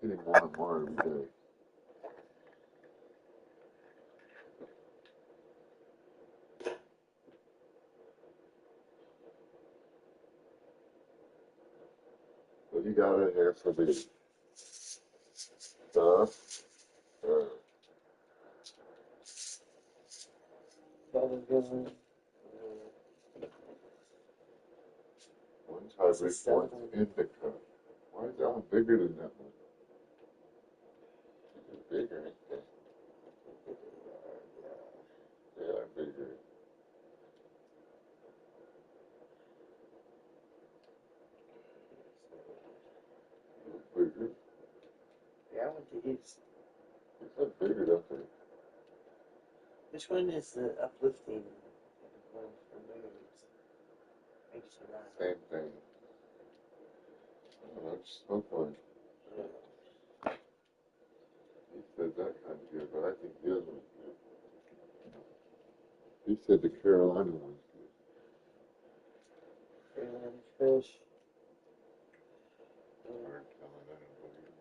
Getting more and more every day. What do you got in here for the stuff? One's hybrid, one's indica. Why is that one bigger than that one? It's bigger, ain't they? Yeah, bigger. Bigger. Yeah, I went to East. It's not bigger, don't they? Which one is the uplifting one for moves? Makes you laugh. Same thing. I don't know, just smoke one. He said that kind of good, but I think the other one's good. He said the Carolina one's good. Carolina fish. Hard telling, I don't believe it.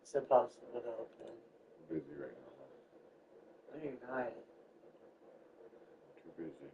It's impossible to help them. I'm busy right now. No, you're not. Too busy.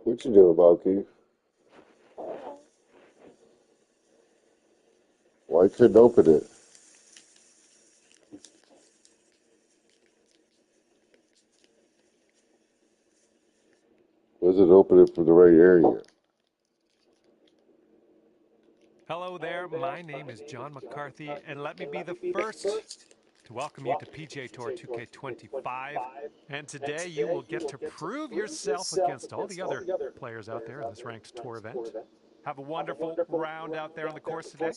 What you doing, Bob Keith? Why couldn't open it? Was it opening for the right area? Hello there, my name is John McCarthy, and let me be the first to welcome you to PGA Tour 2K25. And today you will get to prove yourself against all the other players out there in this ranked tour event. Have a wonderful round out there on the course today.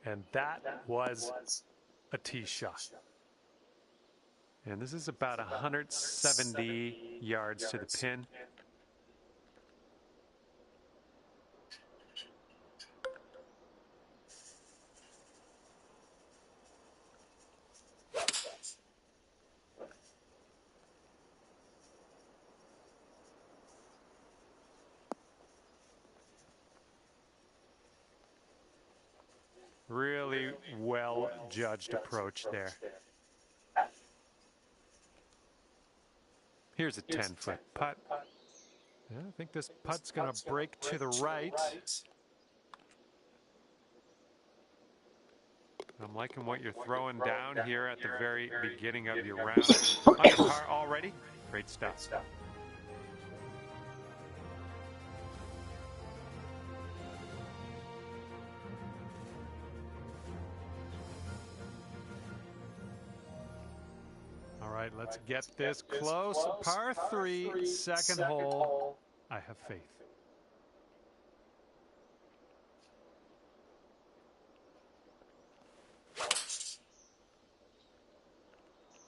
And that was a tee shot. And this is about 170 yards to the pin. Really well judged approach there. Here's a 10-foot putt. Yeah, I think this putt's going to break to the right. I'm liking what you're throwing down here at the very beginning of your round. Under par already. Great stuff. All right, let's get this close. Par 3, second hole. I have faith.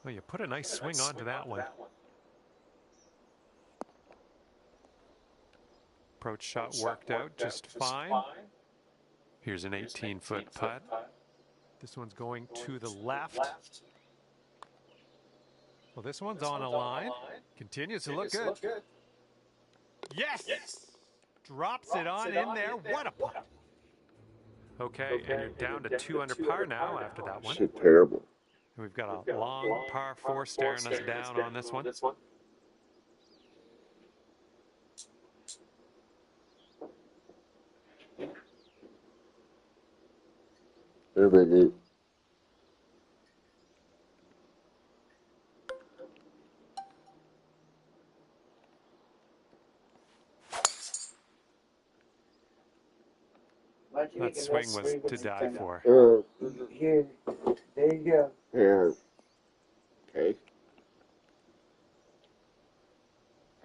Well, you put a nice swing onto that one. Approach shot worked out just fine. Here's an 18-foot putt. This one's going to the left. Well, this one's on a line. Continues to look good. Yes! Drops it on in there. What a putt. Okay, and you're down to 2 under par now after that one. Shit, terrible. We've got a long par 4 staring us down on this one. There, baby. That swing was to die for. Here, there you go. Here. Okay.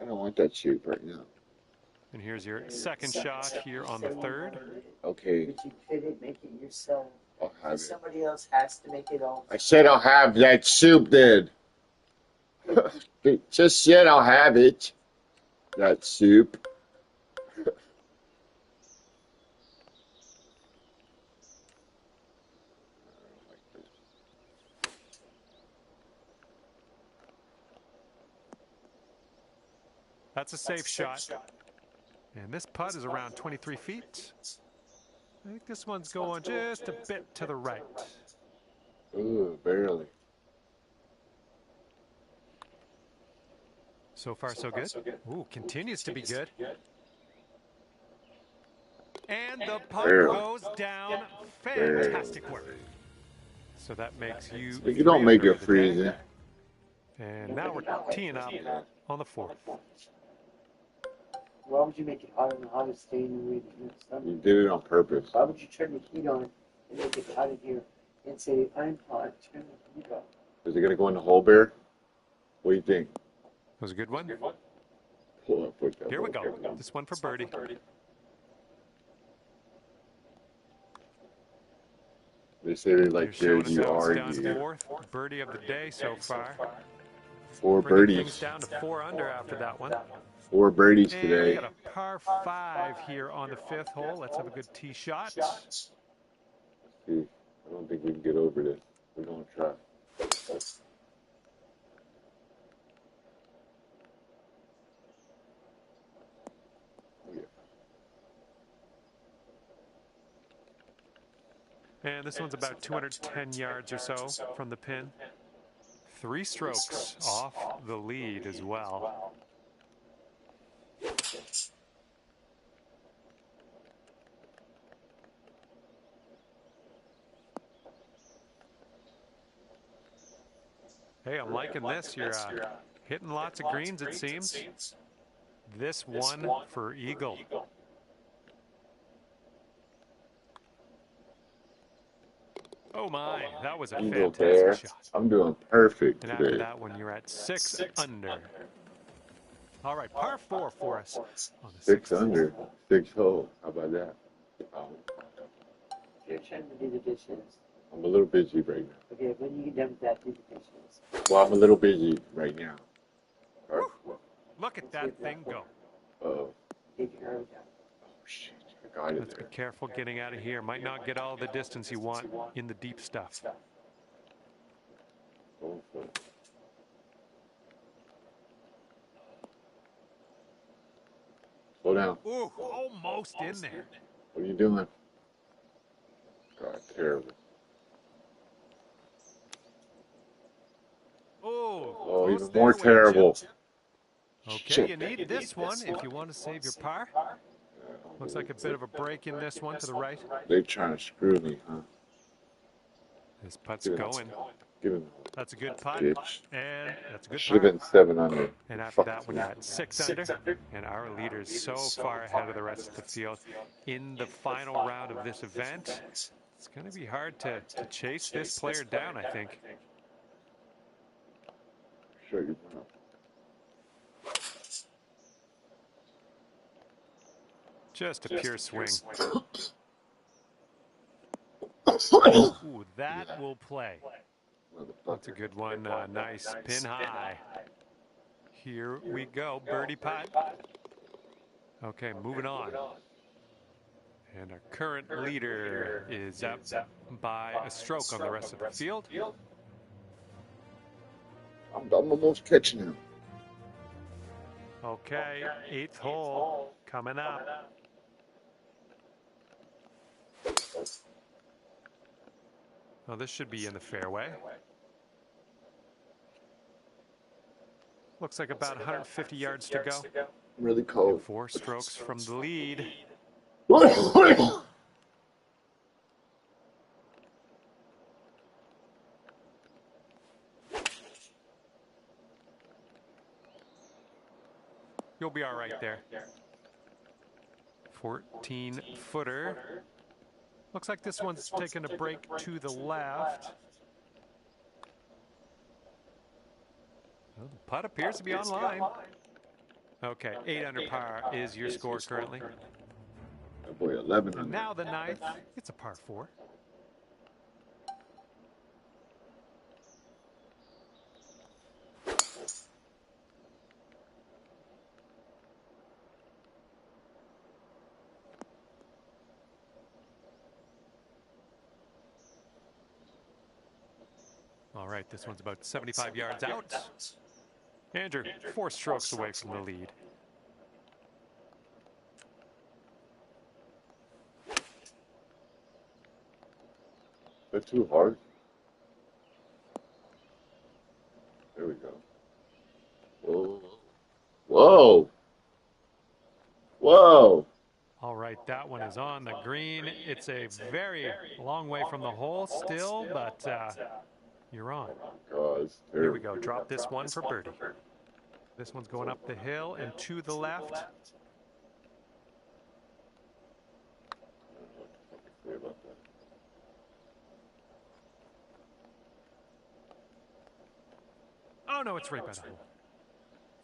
I don't want that shoot right now. And here's your second shot here on the third. Okay. But you couldn't make it yourself. I'll have it. Somebody else has to make it all. I said I'll have that soup then. Just said I'll have it. That soup. That's a safe shot. And this putt is around 23 feet. I think this one's going just a bit to the right. Ooh, barely. So far, so good. Ooh, continues to be good. And the putt goes down. Fantastic work. So that makes you. You don't make it freezing. And now we're teeing up on the fourth. Why would you make it hot in the hottest day in the week? You did it on purpose. Why would you turn the heat on and make it hot in here and say, I'm hot, turn the heat on? Is it going to go in the hole, Bear? What do you think? That was a good one. Pull up with that. Here we go. This one for birdie. They say they like You're this, showing you us are down to you. fourth birdie of the day so far. 4 Bringing things birdies. down to 4 under after that one. 4 birdies And we today. got a par 5 here on the 5th hole. Let's have a good tee shot. See, I don't think we can get over this. We're going to try. And this one's about 210 yards or so from the pin. 3 strokes off the lead as well. Hey, I'm liking this. You're hitting lots of greens, it seems. This one for eagle. Oh my, that was a Eagle Bear. fantastic shot. I'm doing perfect And after today. that one, you're at 6 under. All right, par 4 for us on the 6 6th. under, 6 hole. How about that? You're trying to do the dishes. I'm a little busy right now. Okay, when you get done with that, do the pictures. Well, I'm a little busy right now. All right. Look at that thing go. Take your arm down. Oh, shit. I got it Let's be there. careful getting out of here. Might not get all the distance you want in the deep stuff. Going for it. Slow down. Ooh, almost in there. What are you doing? God, terrible. Oh, Oh, close even there, more Wade terrible. Chip. Okay, Shit. you need this one if you want to save your par. Looks like a bit of a break in this one to the right. They're trying to screw me, huh? This putt's Give it- going. Give him That's a good putt, bitch. and that's a good Should have par. been 7 under. And after that one, you had 6 under. And our leader's so far ahead of the rest of the field in the final round of this event. It's going to be hard to chase this player down, I think. Sure you will. Just a pure swing. Ooh, that will play. That's a good one. Nice pin high. Here we go. Birdie putt. Okay, moving on. And our current leader is up by a stroke on the rest of the field. I'm almost catching him. Okay, 8th hole coming up. Oh, this should be in the fairway. Looks like about 150 yards to go. Really cold. 4 strokes from the lead. You'll be all right there. 14-footer. Looks like this one's taking a break to the left. Well, the putt appears to be on line. Okay, 8 under par is your score currently. Oh boy, 11 And under. now the 9th, it's a par 4. All right, this one's about 75 yards out. Andrew, 4 strokes away from the lead. They're too hard. There we go. Whoa. Whoa. Whoa. All right, that one is on the green. It's a very long way from the hole still, but you're on. God, it's Here terrible. we go. Drop this one for birdie. This one's going up the hill and to the left. Sorry about that. Oh, no, it's right by the hole.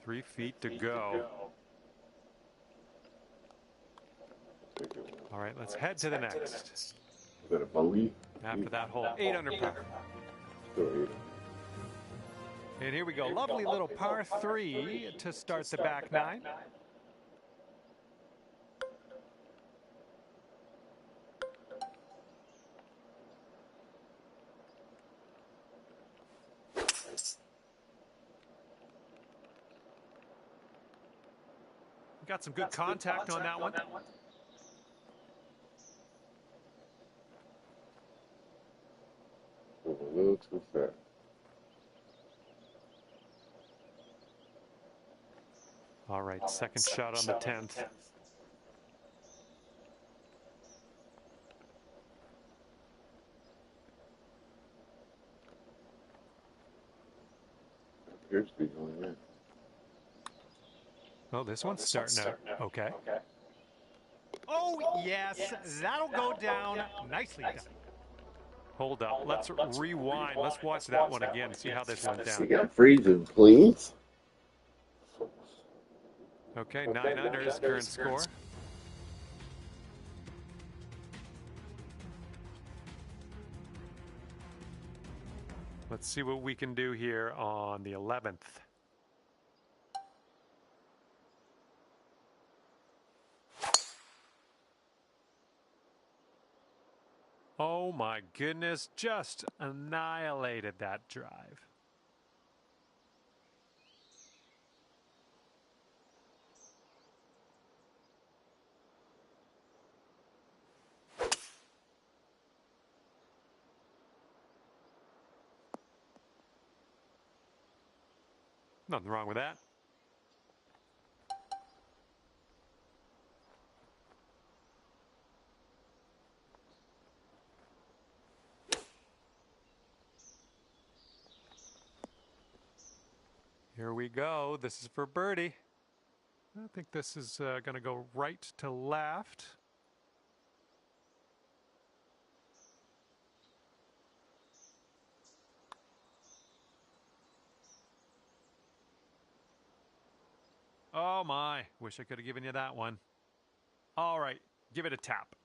3 feet to go. Take it. All right, let's head to the next. Is that a bogey? After that hole, 8 under par. Still 8. And here we go. Lovely little par 3 to start the back 9. Got some good contact on that one. A little too fast. All right, second shot on the 10th. Appears to be going in. Oh, this one's starting out okay. Oh, yes, that'll go down. Nicely done. Hold up. Let's rewind. Let's watch that one again, see how this went You down. got freezing, please. Okay, 9 under is current score. Let's see what we can do here on the 11th. Oh my goodness, just annihilated that drive. Nothing wrong with that. Here we go. This is for birdie. I think this is going to go right to left. Oh my, wish I could have given you that one. All right, give it a tap.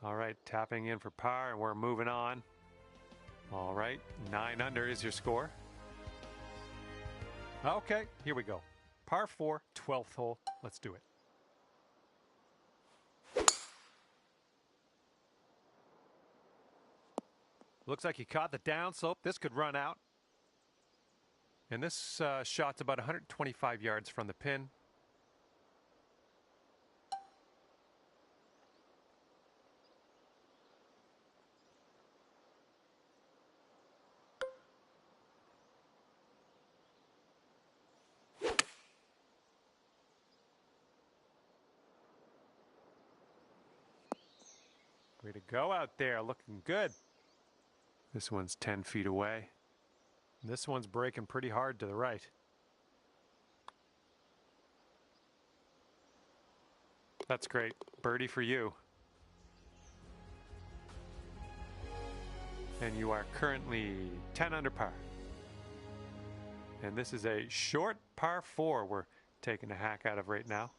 All right, tapping in for par, and we're moving on. All right, 9 under is your score. Okay, here we go. Par 4, 12th hole. Let's do it. Looks like he caught the downslope. This could run out. And this shot's about 125 yards from the pin. Way to go out there, looking good. This one's 10 feet away. This one's breaking pretty hard to the right. That's great. Birdie for you. And you are currently 10 under par. And this is a short par 4 we're taking a hack out of right now.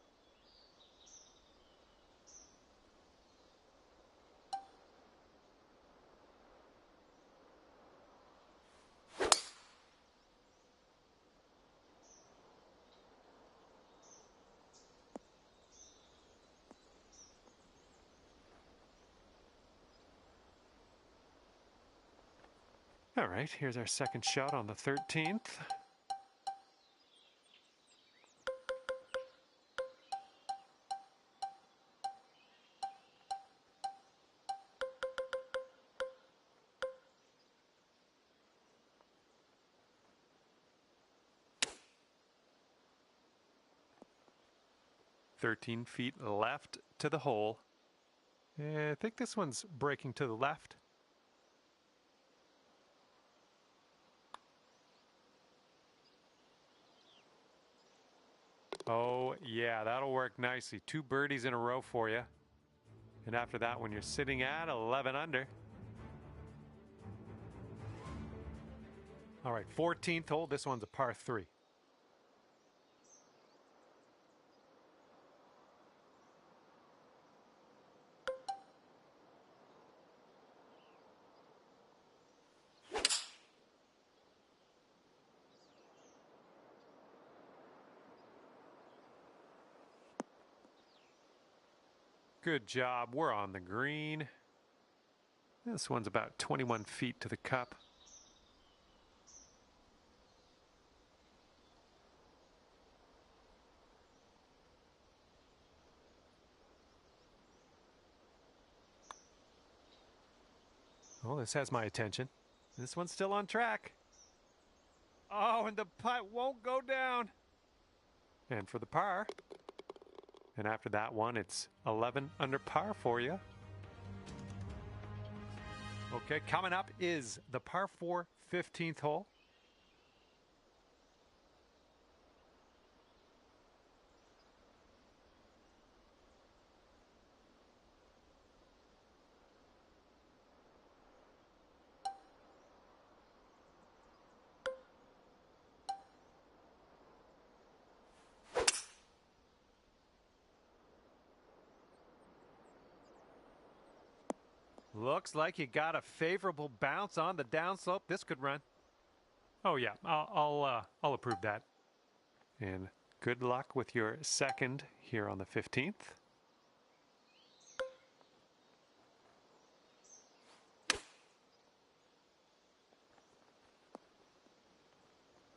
All right, here's our second shot on the 13th. "13 feet left to the hole. I think this one's breaking to the left. Oh, yeah, that'll work nicely. 2 birdies in a row for you. And after that one, you're sitting at 11 under. All right, 14th hole. This one's a par 3. Good job. We're on the green. This one's about 21 feet to the cup. Oh, this has my attention. This one's still on track. Oh, and the putt won't go down. And for the par. And after that one, it's 11 under par for you. Okay, coming up is the par 4 15th hole. Looks like you got a favorable bounce on the downslope. This could run. Oh yeah, I'll approve that. And good luck with your second here on the 15th.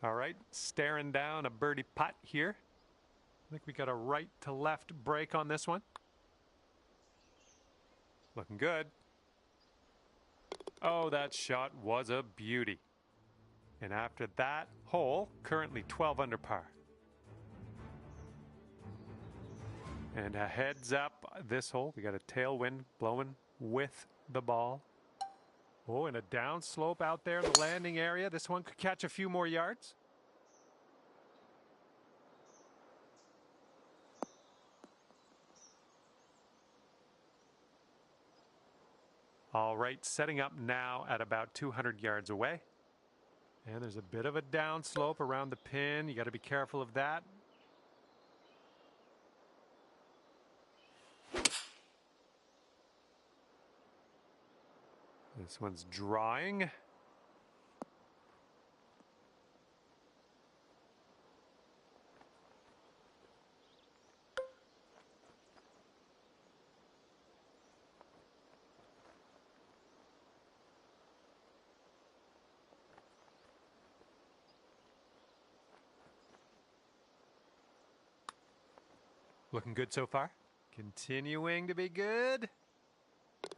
All right, staring down a birdie putt here. I think we got a right to left break on this one. Looking good. Oh, that shot was a beauty. And after that hole, currently 12 under par. And a heads up this hole, we got a tailwind blowing with the ball. Oh, and a downslope out there in the landing area. This one could catch a few more yards. All right, setting up now at about 200 yards away. And there's a bit of a downslope around the pin. You got to be careful of that. This one's drawing. Looking good so far. Continuing to be good.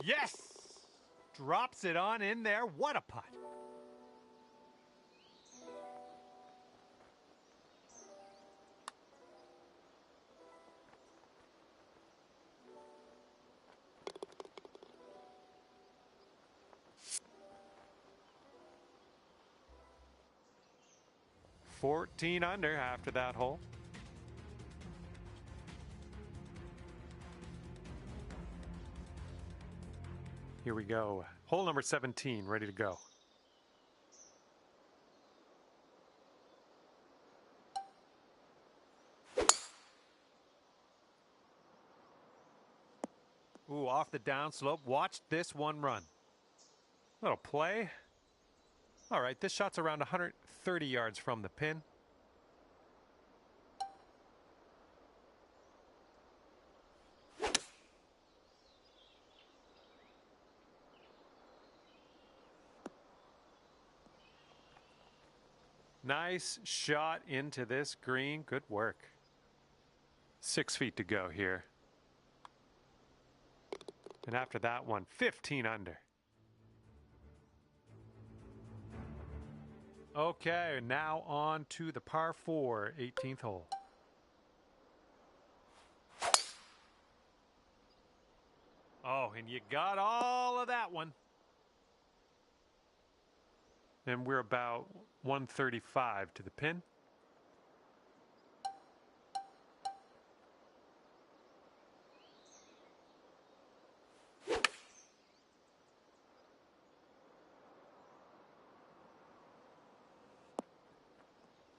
Yes! Drops it on in there. What a putt. $14 under after that hole. Here we go. Hole number 17, ready to go. Ooh, off the downslope. Watch this one run. Little play. All right, this shot's around 130 yards from the pin. Nice shot into this green. Good work. 6 feet to go here. And after that one, 15 under. Okay, now on to the par 4, 18th hole. Oh, and you got all of that one. And we're about 135 to the pin.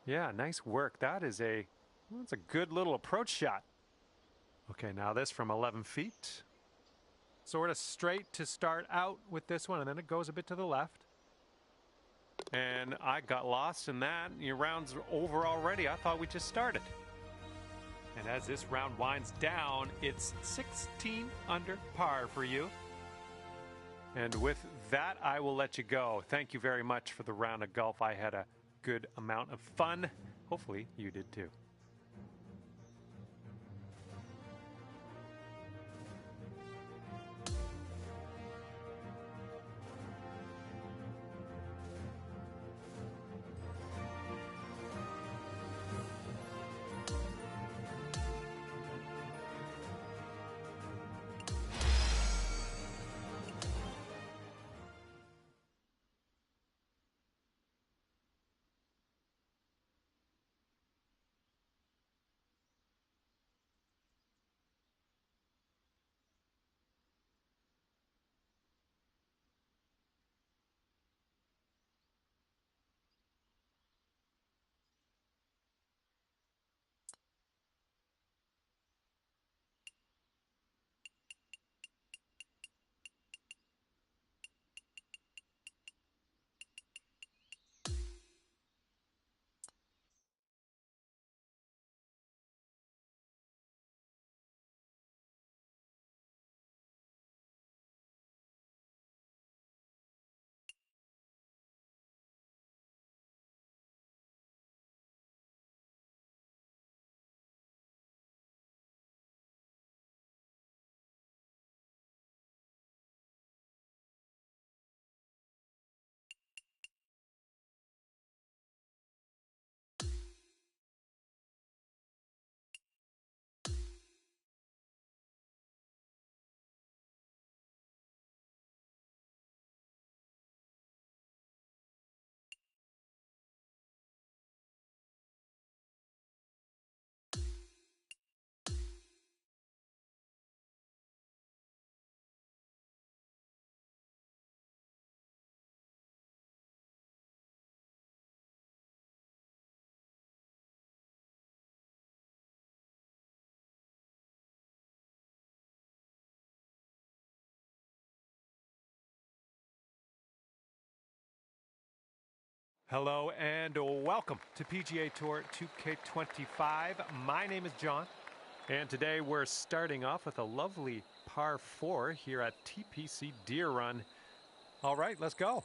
Yeah, nice work. That's a good little approach shot. Okay, now this from 11 feet. Sort of straight to start out with this one, and then it goes a bit to the left. And I got lost in that. Your round's over already. I thought we just started. And as this round winds down, it's 16 under par for you. And with that, I will let you go. Thank you very much for the round of golf. I had a good amount of fun. Hopefully you did too. Hello and welcome to PGA Tour 2K25. My name is John, and today we're starting off with a lovely par 4 here at TPC Deer Run. All right, let's go.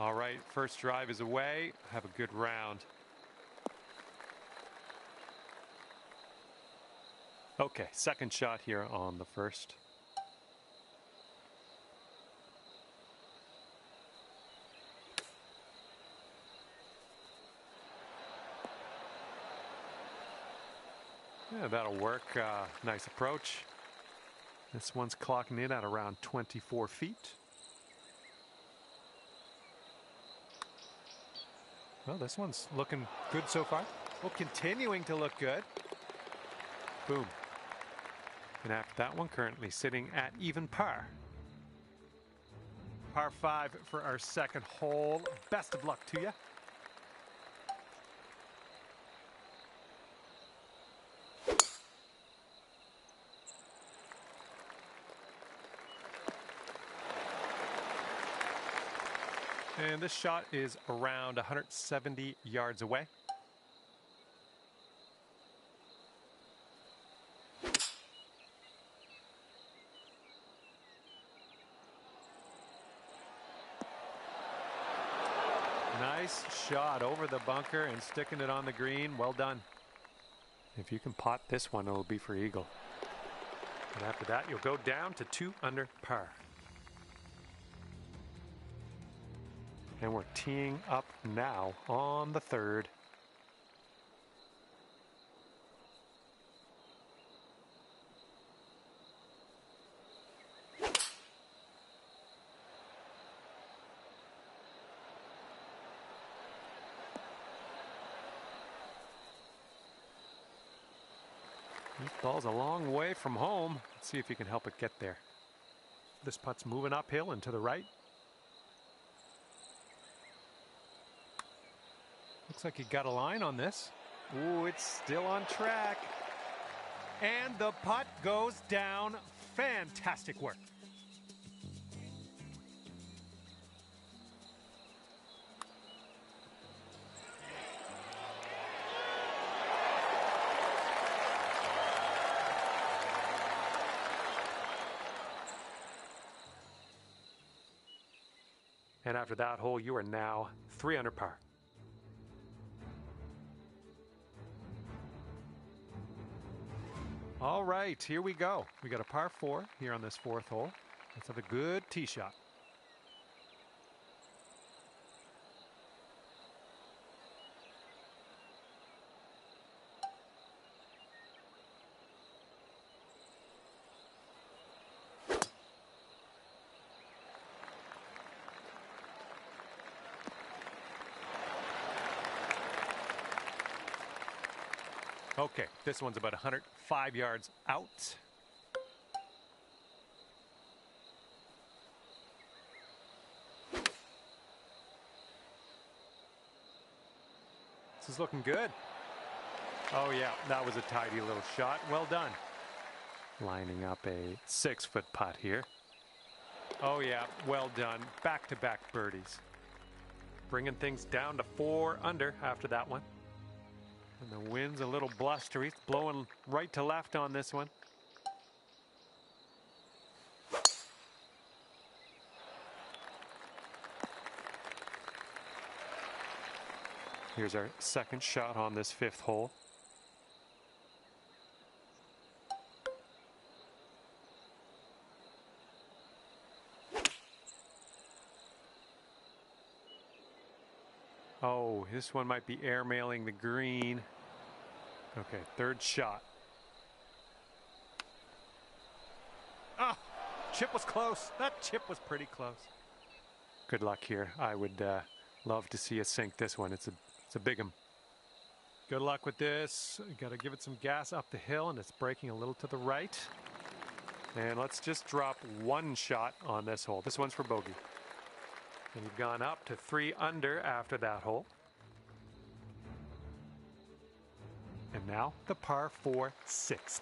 All right, first drive is away. Have a good round. Okay, second shot here on the first. Yeah, that'll work. Nice approach. This one's clocking in at around 24 feet. Well, this one's looking good so far. Well, continuing to look good. Boom. And after that one, currently sitting at even par. Par 5 for our second hole. Best of luck to you. And this shot is around 170 yards away. Nice shot over the bunker and sticking it on the green. Well done. If you can pot this one, it'll be for eagle. And after that, you'll go down to 2 under par. And we're teeing up now on the third. This ball's a long way from home. Let's see if you can help it get there. This putt's moving uphill and to the right. Looks like he got a line on this. Ooh, it's still on track. And the putt goes down. Fantastic work. And after that hole, you are now 3 under par. All right, here we go. We got a par 4 here on this 4th hole. Let's have a good tee shot. Okay, this one's about 105 yards out. This is looking good. Oh yeah, that was a tidy little shot. Well done. Lining up a 6-foot putt here. Oh yeah, well done. Back-to-back birdies. Bringing things down to 4 under after that one. And the wind's a little blustery. It's blowing right to left on this one. Here's our second shot on this 5th hole. Oh, this one might be airmailing the green. Okay, third shot. Ah, chip was close. That chip was pretty close. Good luck here. I would love to see us sink this one. It's a big 'em. Good luck with this. You got to give it some gas up the hill, and it's breaking a little to the right. And let's just drop one shot on this hole. This one's for bogey. And you've gone up to 3 under after that hole. And now the par 4 6th.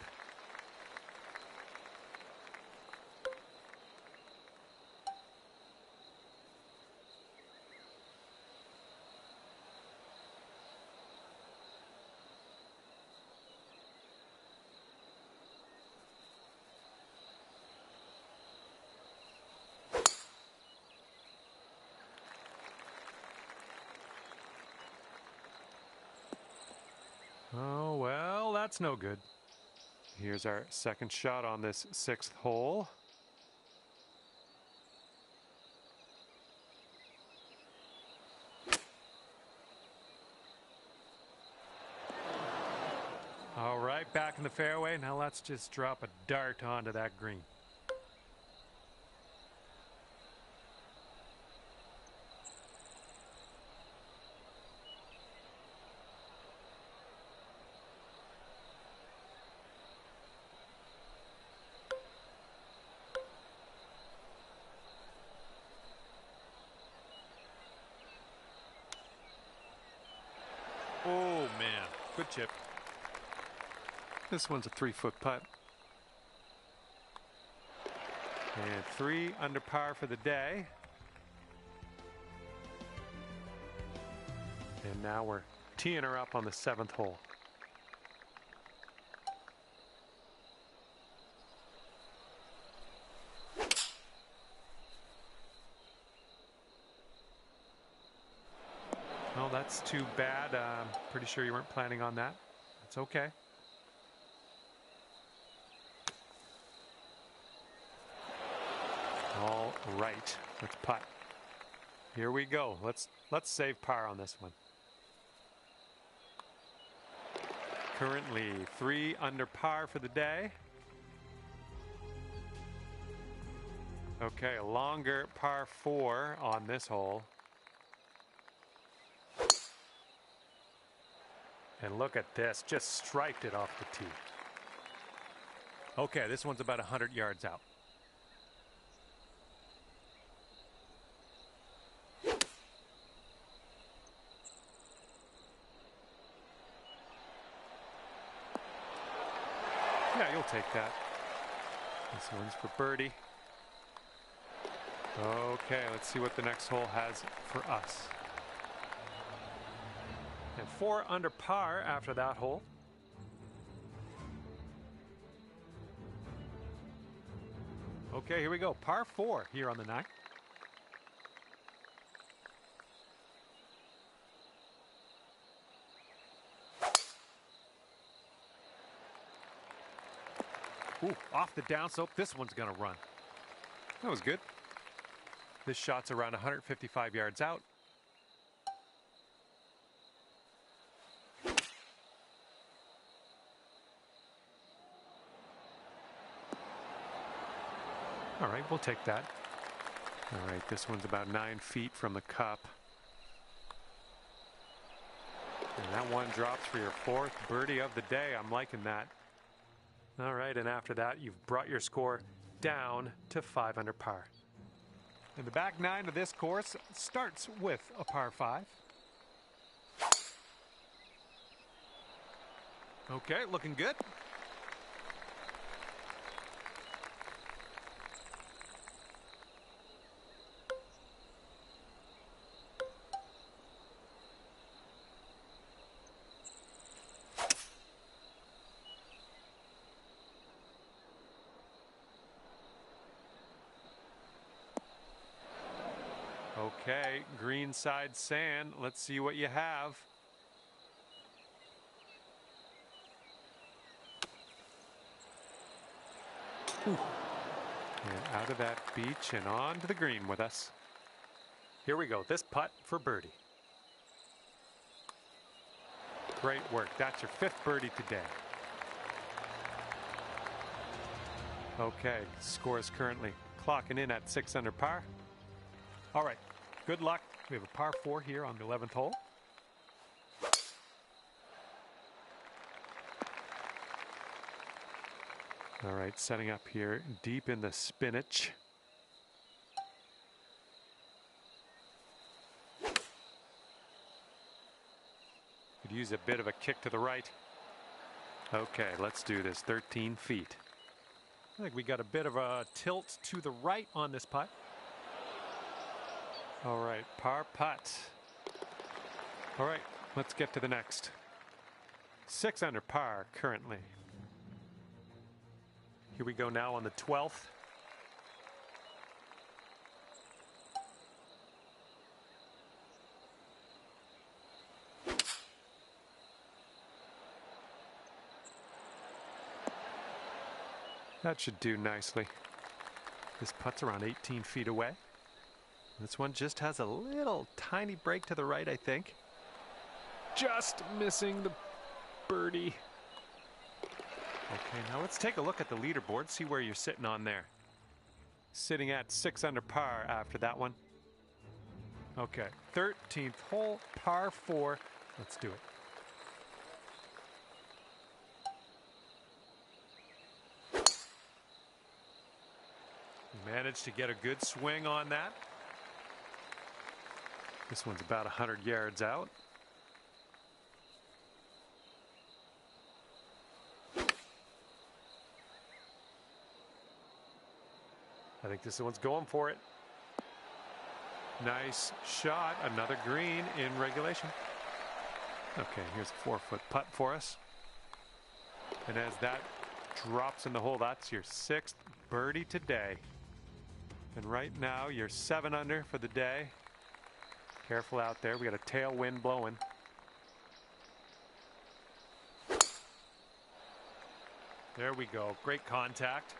Oh, well, that's no good. Here's our second shot on this 6th hole. All right, back in the fairway. Now let's just drop a dart onto that green. Oh, man. Good chip. This one's a 3-foot putt. And 3 under par for the day. And now we're teeing her up on the 7th hole. Well, that's too bad. I'm pretty sure you weren't planning on that. It's okay. All right, let's putt. Here we go. Let's save par on this one. Currently 3 under par for the day. Okay, a longer par 4 on this hole. And look at this, just striped it off the tee. Okay, this one's about 100 yards out. Yeah, you'll take that. This one's for birdie. Okay, let's see what the next hole has for us. And 4 under par after that hole. Okay, here we go. Par 4 here on the 9th. Ooh, off the downslope. This one's going to run. That was good. This shot's around 155 yards out. All right, we'll take that. All right, this one's about 9 feet from the cup. And that one drops for your 4th birdie of the day. I'm liking that. All right, and after that, you've brought your score down to 5 under par. And the back 9 of this course starts with a par 5. Okay, looking good. Okay, green side sand. Let's see what you have. Whew. And out of that beach and on to the green with us. Here we go. This putt for birdie. Great work. That's your 5th birdie today. Okay, score is currently clocking in at 6 under par. All right, good luck. We have a par 4 here on the 11th hole. All right, setting up here deep in the spinach. Could use a bit of a kick to the right. Okay, let's do this. 13 feet. I think we got a bit of a tilt to the right on this putt. All right, par putt. All right, let's get to the next. 6 under par currently. Here we go now on the 12th. That should do nicely. This putt's around 18 feet away. This one just has a little tiny break to the right, I think. Just missing the birdie. Okay, now let's take a look at the leaderboard, see where you're sitting on there. Sitting at 6 under par after that one. Okay, 13th hole, par 4. Let's do it. Managed to get a good swing on that. This one's about 100 yards out. I think this one's going for it. Nice shot. Another green in regulation. Okay, here's a 4-foot putt for us. And as that drops in the hole, that's your 6th birdie today. And right now, you're 7 under for the day. Careful out there. We got a tailwind blowing. There we go. Great contact.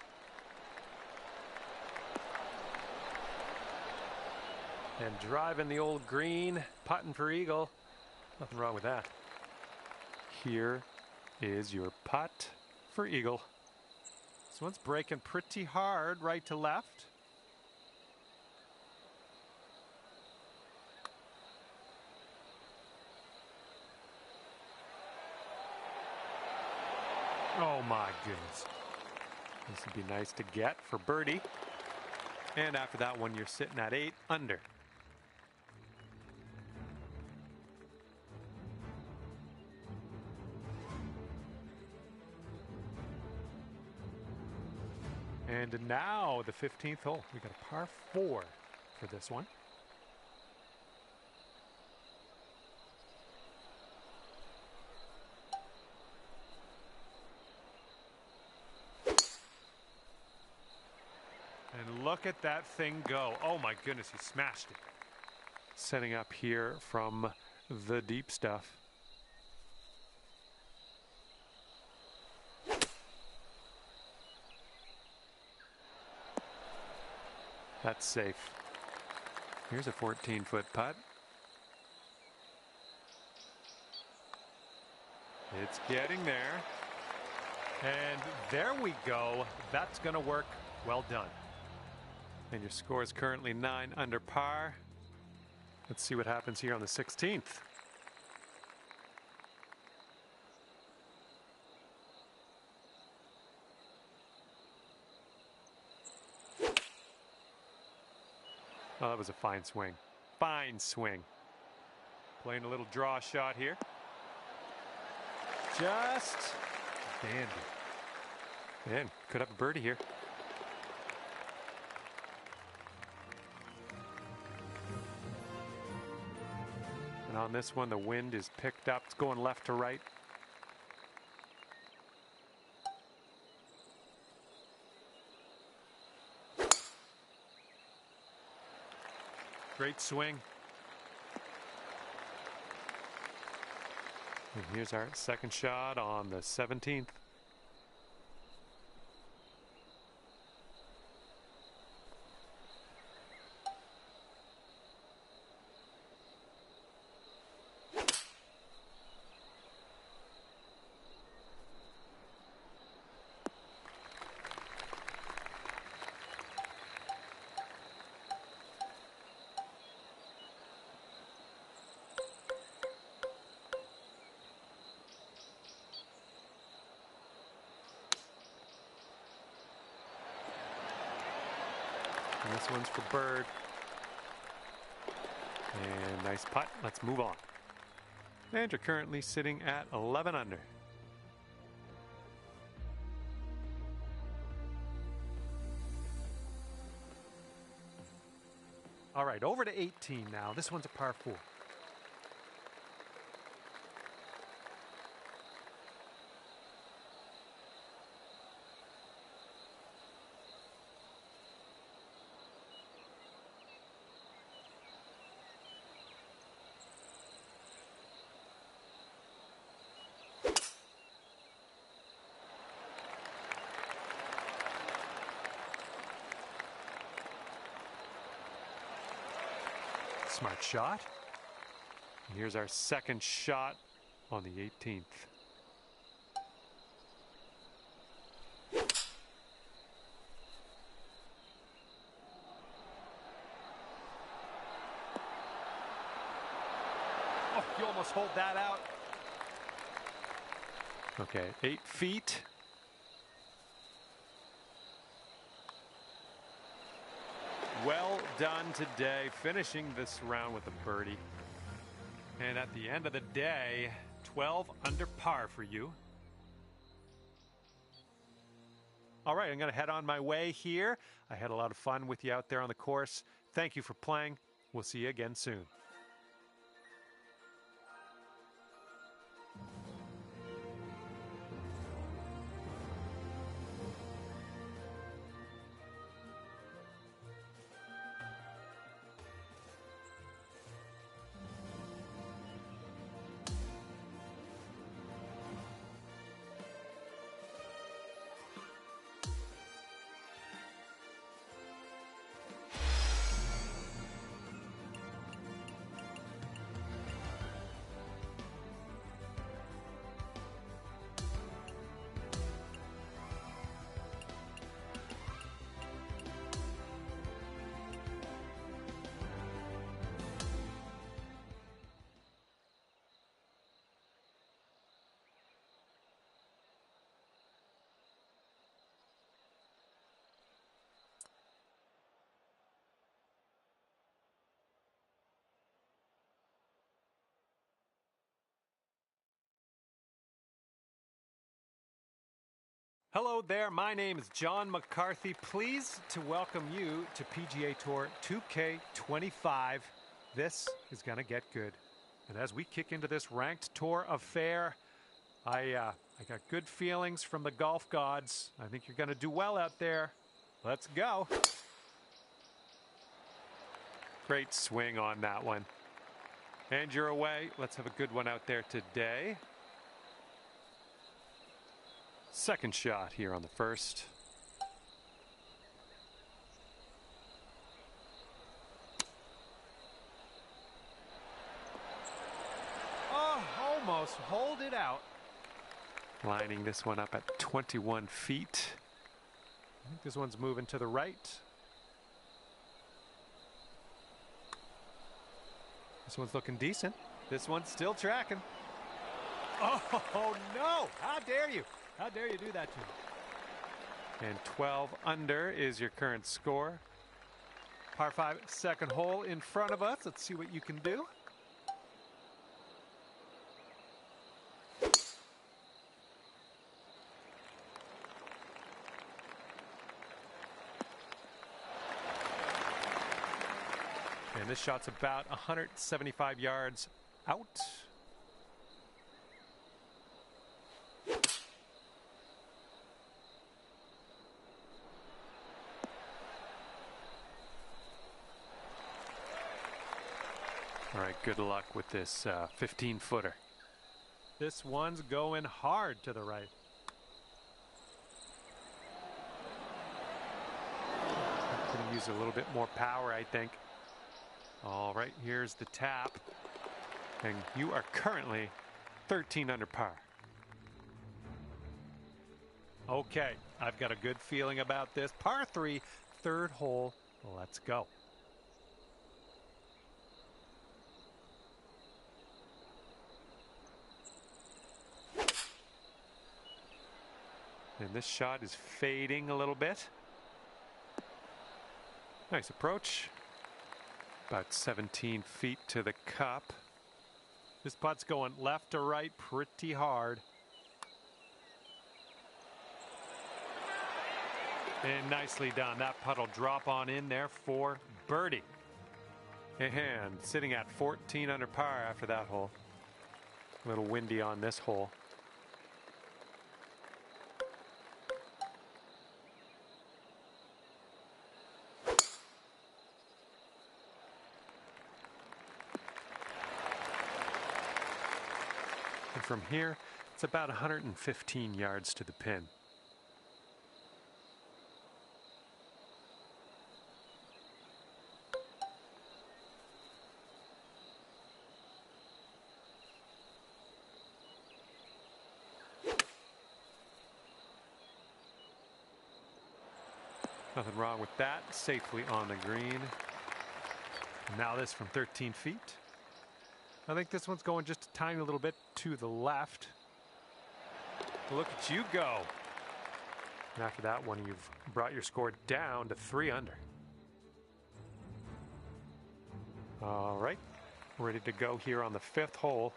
And driving the old green, putting for eagle. Nothing wrong with that. Here is your putt for eagle. This one's breaking pretty hard right to left. Oh my goodness. This would be nice to get for birdie. And after that one, you're sitting at 8 under. And now the 15th hole. We got a par 4 for this one. And look at that thing go. Oh my goodness, he smashed it. Setting up here from the deep stuff. That's safe. Here's a 14-foot putt. It's getting there. And there we go. That's going to work. Well done. And your score is currently 9 under par. Let's see what happens here on the 16th. Oh, that was a fine swing. Fine swing. Playing a little draw shot here. Just dandy. Man, could have a birdie here. And on this one, the wind is picked up. It's going left to right. Great swing. And here's our second shot on the 17th. This one's for bird. And nice putt. Let's move on. And you're currently sitting at 11 under. All right, over to 18 now. This one's a par 4. Smart shot. And here's our second shot on the 18th. Oh, you almost hold that out. Okay, 8 feet. Well done today, finishing this round with a birdie. And at the end of the day, 12 under par for you. All right, I'm going to head on my way here. I had a lot of fun with you out there on the course. Thank you for playing. We'll see you again soon. Hello there, my name is John McCarthy. Pleased to welcome you to PGA Tour 2K25. This is going to get good. And as we kick into this ranked tour affair, I got good feelings from the golf gods. I think you're going to do well out there. Let's go. Great swing on that one. And you're away. Let's have a good one out there today. Second shot here on the first. Oh, almost hold it out. Lining this one up at 21 feet. I think this one's moving to the right. This one's looking decent. This one's still tracking. Oh no! How dare you? How dare you do that to me? And 12 under is your current score. Par 5, second hole in front of us. Let's see what you can do. And this shot's about 175 yards out. All right, good luck with this 15-footer. This one's going hard to the right. Going to use a little bit more power, I think. All right, here's the tap. And you are currently 13 under par. Okay, I've got a good feeling about this. Par 3, third hole. Let's go. And this shot is fading a little bit. Nice approach. About 17 feet to the cup. This putt's going left to right pretty hard. And nicely done. That putt will drop on in there for birdie. And sitting at 14 under par after that hole. A little windy on this hole. And from here, it's about 115 yards to the pin. Nothing wrong with that. Safely on the green. Now this from 13 feet. I think this one's going just a tiny little bit to the left. Look at you go. And after that one, you've brought your score down to 3 under. All right, ready to go here on the 5th hole.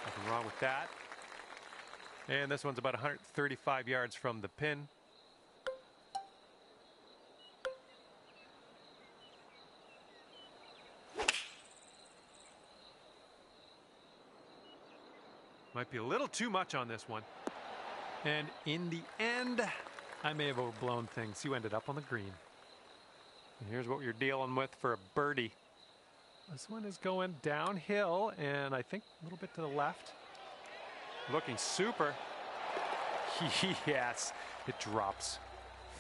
Nothing wrong with that. And this one's about 135 yards from the pin. Might be a little too much on this one. And in the end, I may have overblown things. You ended up on the green. And here's what you're dealing with for a birdie. This one is going downhill and I think a little bit to the left. Looking super. Yes, it drops.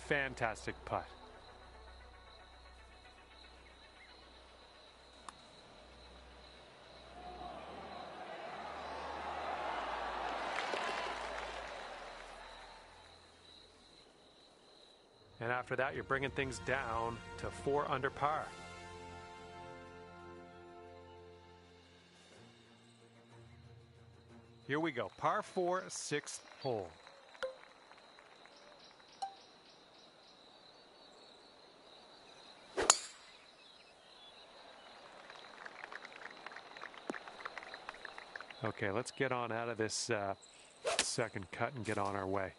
Fantastic putt. And after that, you're bringing things down to 4 under par. Here we go. Par 4, 6th hole. Okay, let's get on out of this second cut and get on our way.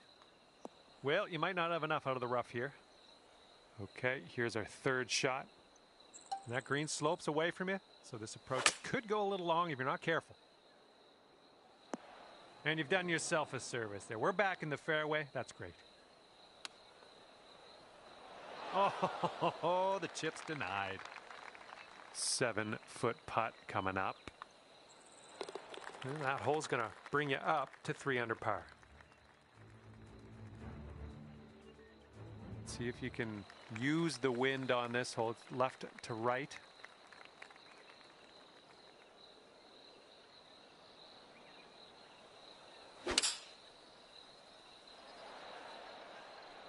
Well, you might not have enough out of the rough here. Okay, here's our 3rd shot. And that green slopes away from you, so this approach could go a little long if you're not careful. And you've done yourself a service there. We're back in the fairway. That's great. Oh, the chip's denied. 7-foot putt coming up. And that hole's going to bring you up to 3 under par. See if you can use the wind on this hole. It's left to right.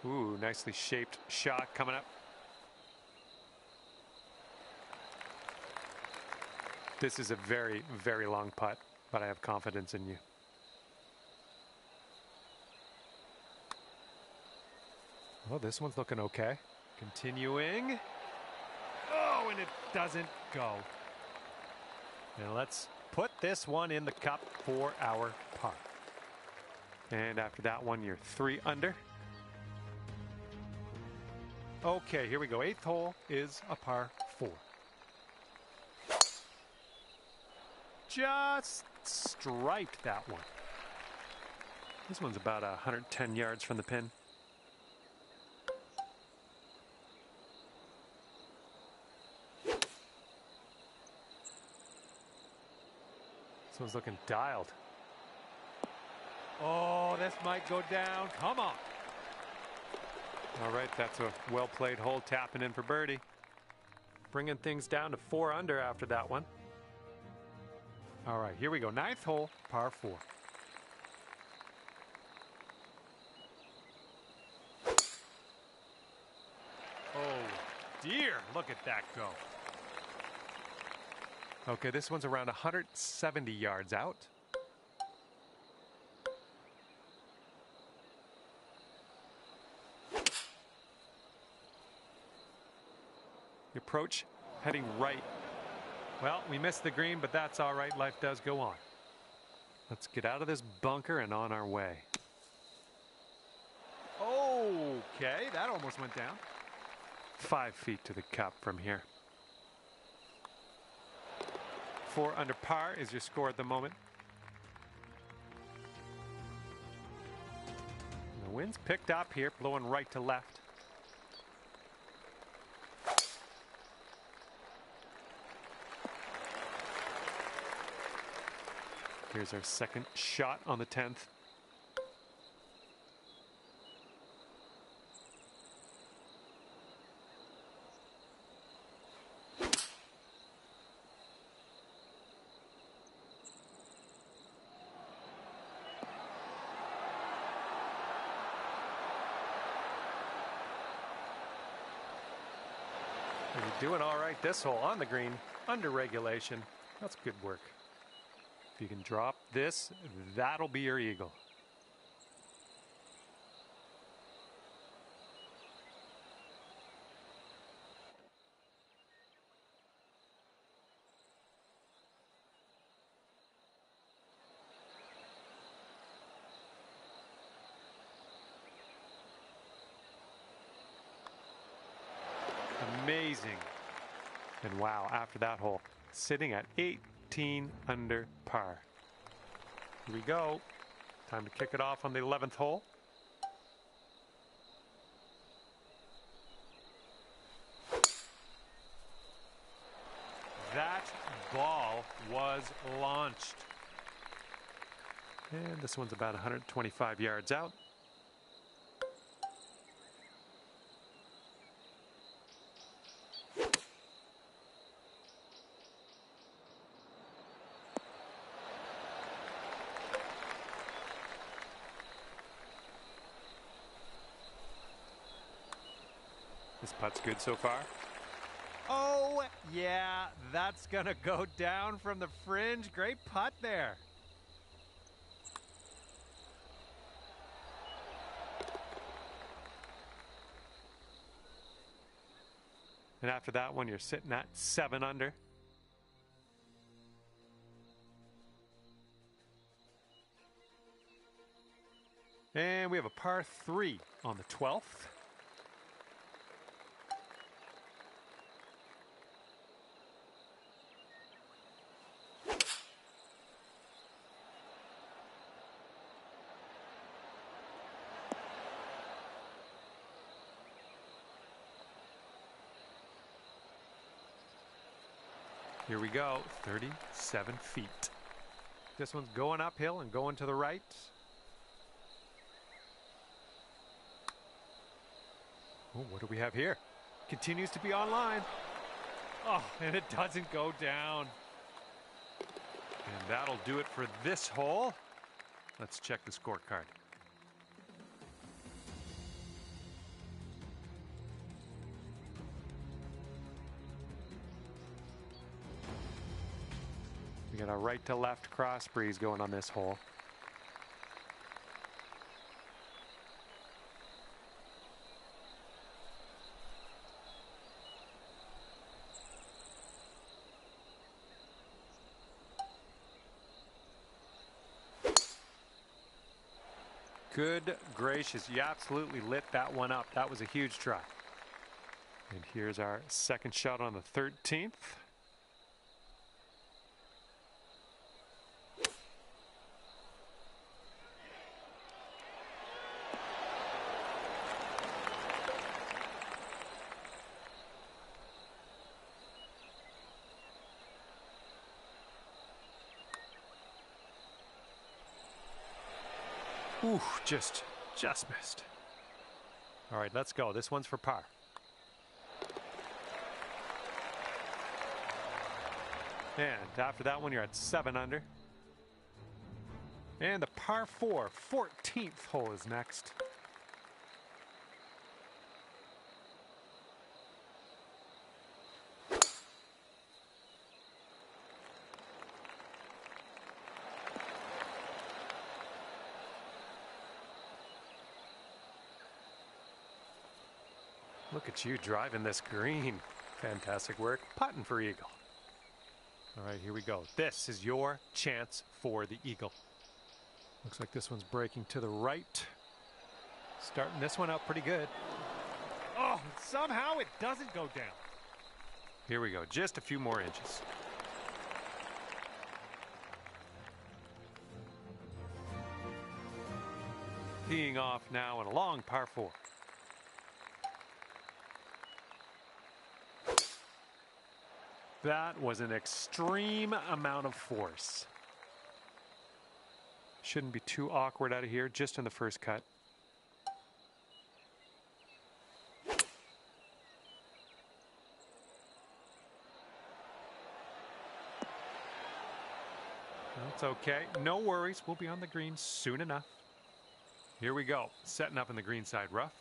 Ooh, nicely shaped shot coming up. This is a very, very long putt, but I have confidence in you. Oh, this one's looking okay. Continuing. Oh, and it doesn't go. Now let's put this one in the cup for our par. And after that one, you're 3 under. Okay, here we go. 8th hole is a par 4. Just striped that one. This one's about 110 yards from the pin. This one's looking dialed. Oh, this might go down. Come on. All right, that's a well-played hole, tapping in for birdie. Bringing things down to 4 under after that one. All right, here we go. 9th hole, par 4. Oh, dear. Look at that go. Okay, this one's around 170 yards out. The approach heading right. Well, we missed the green, but that's all right. Life does go on. Let's get out of this bunker and on our way. Okay, that almost went down. 5 feet to the cup from here. 4 under par is your score at the moment. The wind's picked up here, blowing right to left. Here's our second shot on the 10th. You're doing all right this hole on the green, under regulation. That's good work. If you can drop this, that'll be your eagle. Amazing. And wow, after that hole, sitting at 18 under par. Here we go. Time to kick it off on the 11th hole. That ball was launched. And this one's about 125 yards out. This putt's good so far. Oh, yeah, that's going to go down from the fringe. Great putt there. And after that one, you're sitting at 7 under. And we have a par 3 on the 12th. Here we go, 37 feet. This one's going uphill and going to the right. Oh, what do we have here? Continues to be online. Oh, and it doesn't go down. And that'll do it for this hole. Let's check the scorecard. We got a right to left cross breeze going on this hole. Good gracious, you absolutely lit that one up. That was a huge try. And here's our second shot on the 13th. Ooh, just missed. All right, let's go. This one's for par. And after that one, you're at 7 under. And the par 4, 14th hole is next. Look at you driving this green. Fantastic work. Putting for eagle. All right, here we go. This is your chance for the eagle. Looks like this one's breaking to the right. Starting this one out pretty good. Oh, somehow it doesn't go down. Here we go. Just a few more inches. Teeing off now in a long par 4. That was an extreme amount of force. Shouldn't be too awkward out of here, just in the first cut. That's okay. No worries. We'll be on the green soon enough. Here we go. Setting up in the green side rough.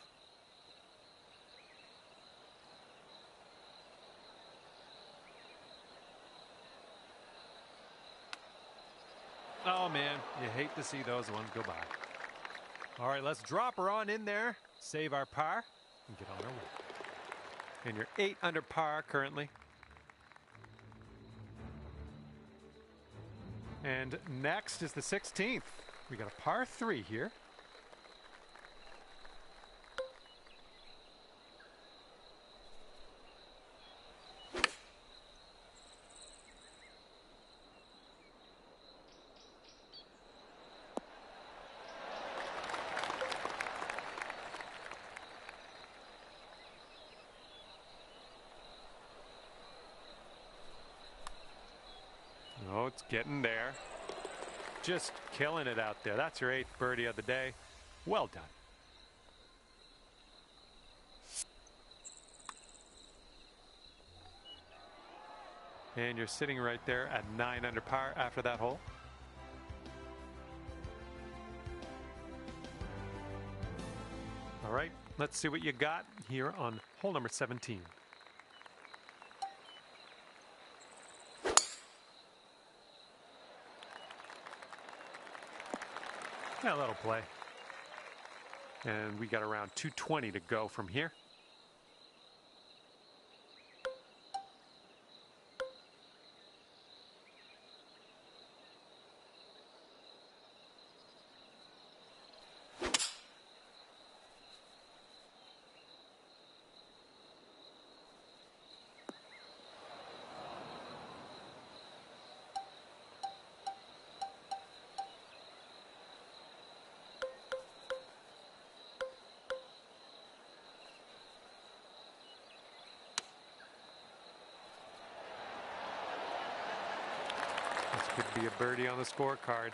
Oh, man. You hate to see those ones go by. All right, let's drop her on in there, save our par, and get on our way. And you're 8 under par currently. And next is the 16th. We got a par 3 here. Oh, it's getting there. Just killing it out there. That's your 8th birdie of the day. Well done. And you're sitting right there at 9 under par after that hole. All right, let's see what you got here on hole number 17. Yeah, that'll play. And we got around 220 to go from here. This could be a birdie on the scorecard.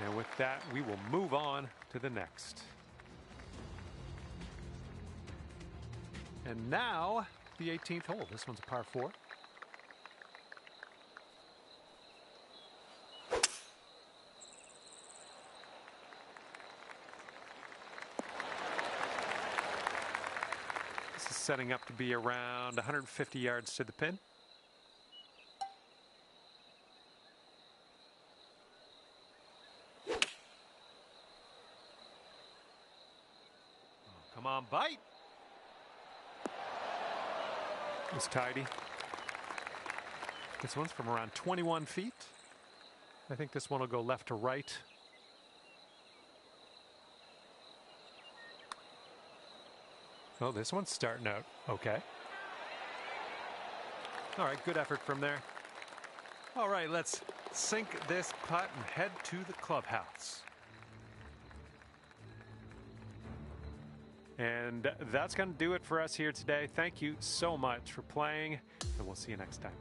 And with that, we will move on to the next. And now, the 18th hole. This one's a par 4. This is setting up to be around 150 yards to the pin. Come on, bite. It's tidy. This one's from around 21 feet. I think this one will go left to right. Oh, this one's starting out okay. All right, good effort from there. All right, let's sink this putt and head to the clubhouse. And that's going to do it for us here today. Thank you so much for playing, and we'll see you next time.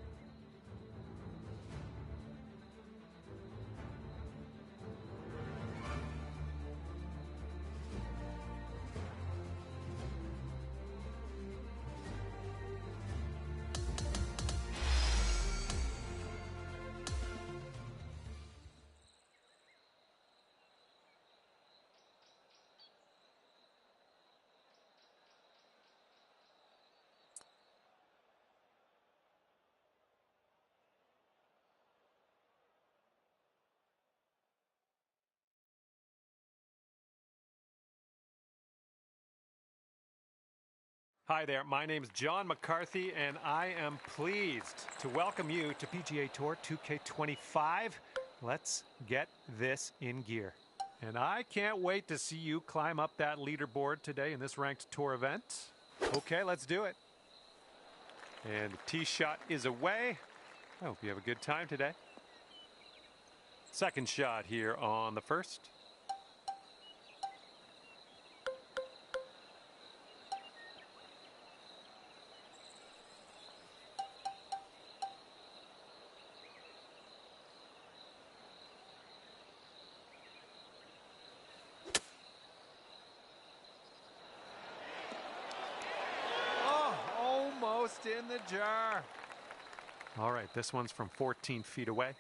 Hi there, my name is John McCarthy, and I am pleased to welcome you to PGA Tour 2K25. Let's get this in gear. And I can't wait to see you climb up that leaderboard today in this ranked tour event. Okay, let's do it. And the tee shot is away. I hope you have a good time today. Second shot here on the first. Almost in the jar. All right, this one's from 14 feet away.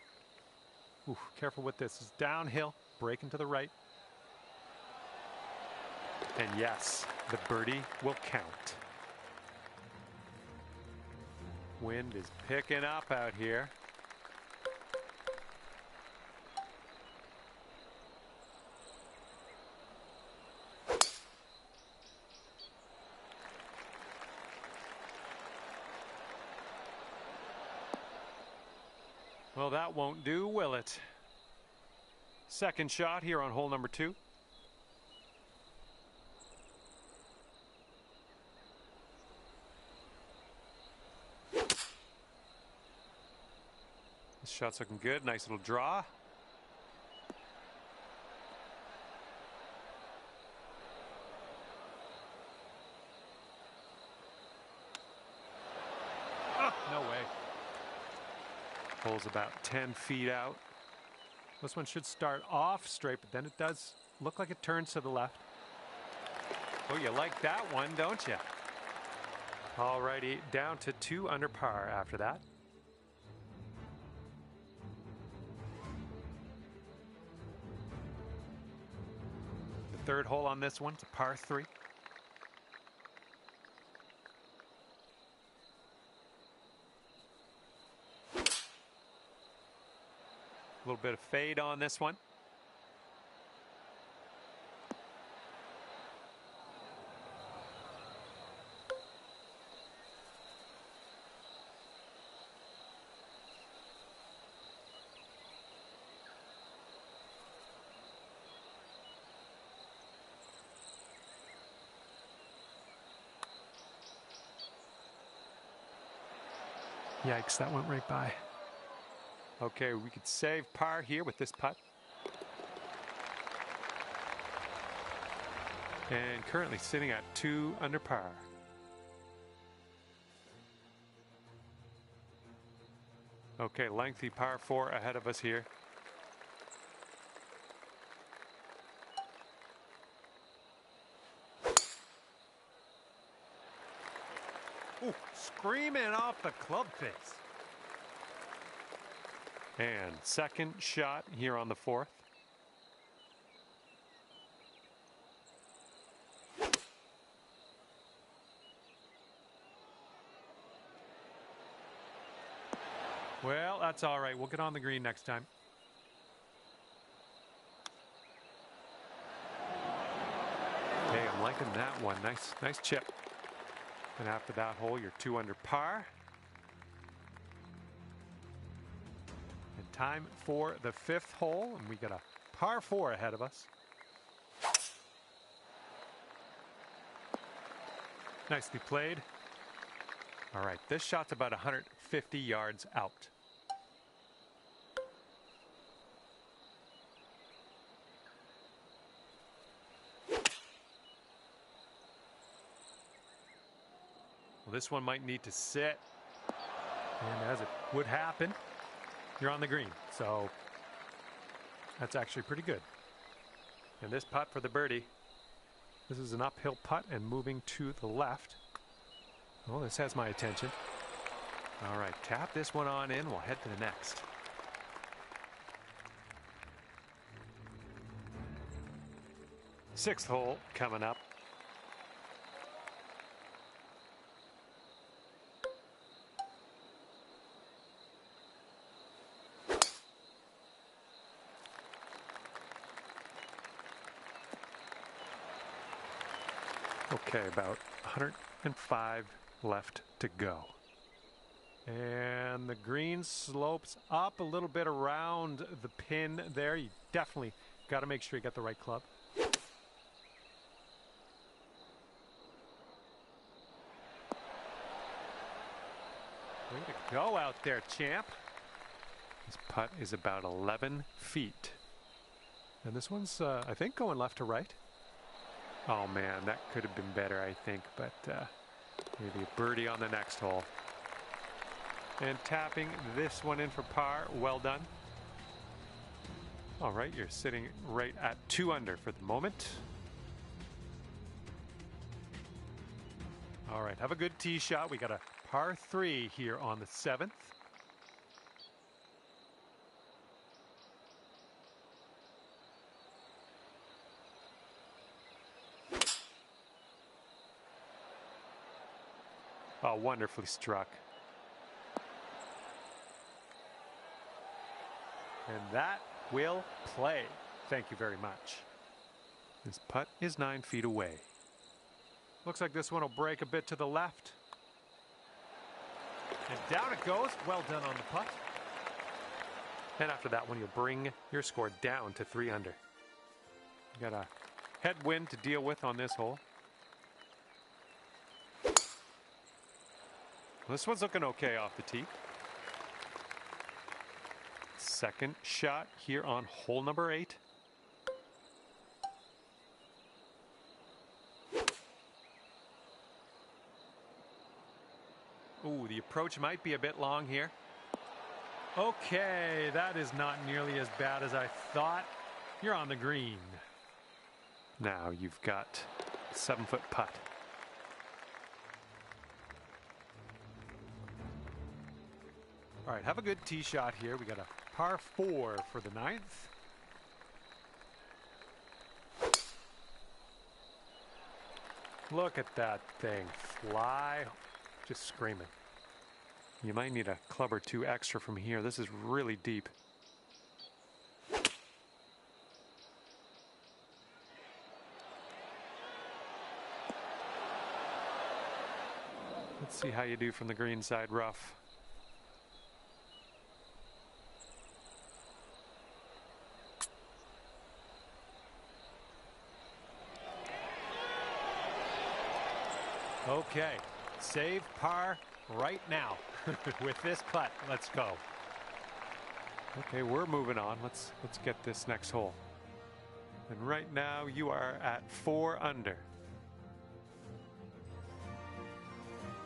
Ooh, careful with this. It's downhill, breaking to the right. And yes, the birdie will count. Wind is picking up out here. Well, that won't do, will it? Second shot here on hole number 2. This shot's looking good. Nice little draw. Oh, no way. Hole's about 10 feet out. This one should start off straight, but then it does look like it turns to the left. Oh, you like that one, don't you? Alrighty, down to 2 under par after that. The third hole on this one, it's a par 3. A little bit of fade on this one. Yikes, that went right by. Okay, we could save par here with this putt. And currently sitting at 2 under par. Okay, lengthy par 4 ahead of us here. Ooh, screaming off the club face. And second shot here on the 4th. Well, that's all right. We'll get on the green next time. Hey, I'm liking that one. Nice chip. And after that hole, you're 2 under par. And time for the 5th hole, and we got a par 4 ahead of us. Nicely played. All right, this shot's about 150 yards out. Well, this one might need to sit. And as it would happen, you're on the green. So that's actually pretty good. And this putt for the birdie. This is an uphill putt and moving to the left. Oh, this has my attention. All right, tap this one on in. We'll head to the next. Sixth hole coming up. Okay, about 100 and 5 left to go. And the green slopes up a little bit around the pin there. You definitely got to make sure you got the right club. Way to go out there, champ. This putt is about 11 feet. And this one's, I think, going left to right. Oh, man, that could have been better, I think. But maybe a birdie on the next hole. And tapping this one in for par. Well done. All right, you're sitting right at 2 under for the moment. All right, have a good tee shot. We got a par 3 here on the 7th. Oh, wonderfully struck. And that will play. Thank you very much. This putt is 9 feet away. Looks like this one will break a bit to the left. And down it goes. Well done on the putt. And after that one, you'll bring your score down to 3 under. You got a headwind to deal with on this hole. This one's looking okay off the tee. Second shot here on hole number 8. Ooh, the approach might be a bit long here. Okay, that is not nearly as bad as I thought. You're on the green. Now you've got a 7-foot putt. All right, have a good tee shot here. We got a par 4 for the 9th. Look at that thing fly, just screaming. You might need a club or 2 extra from here. This is really deep. Let's see how you do from the green side rough. Okay, save par right now with this putt. Let's go. Okay, we're moving on. Let's get this next hole. And right now you are at 4 under.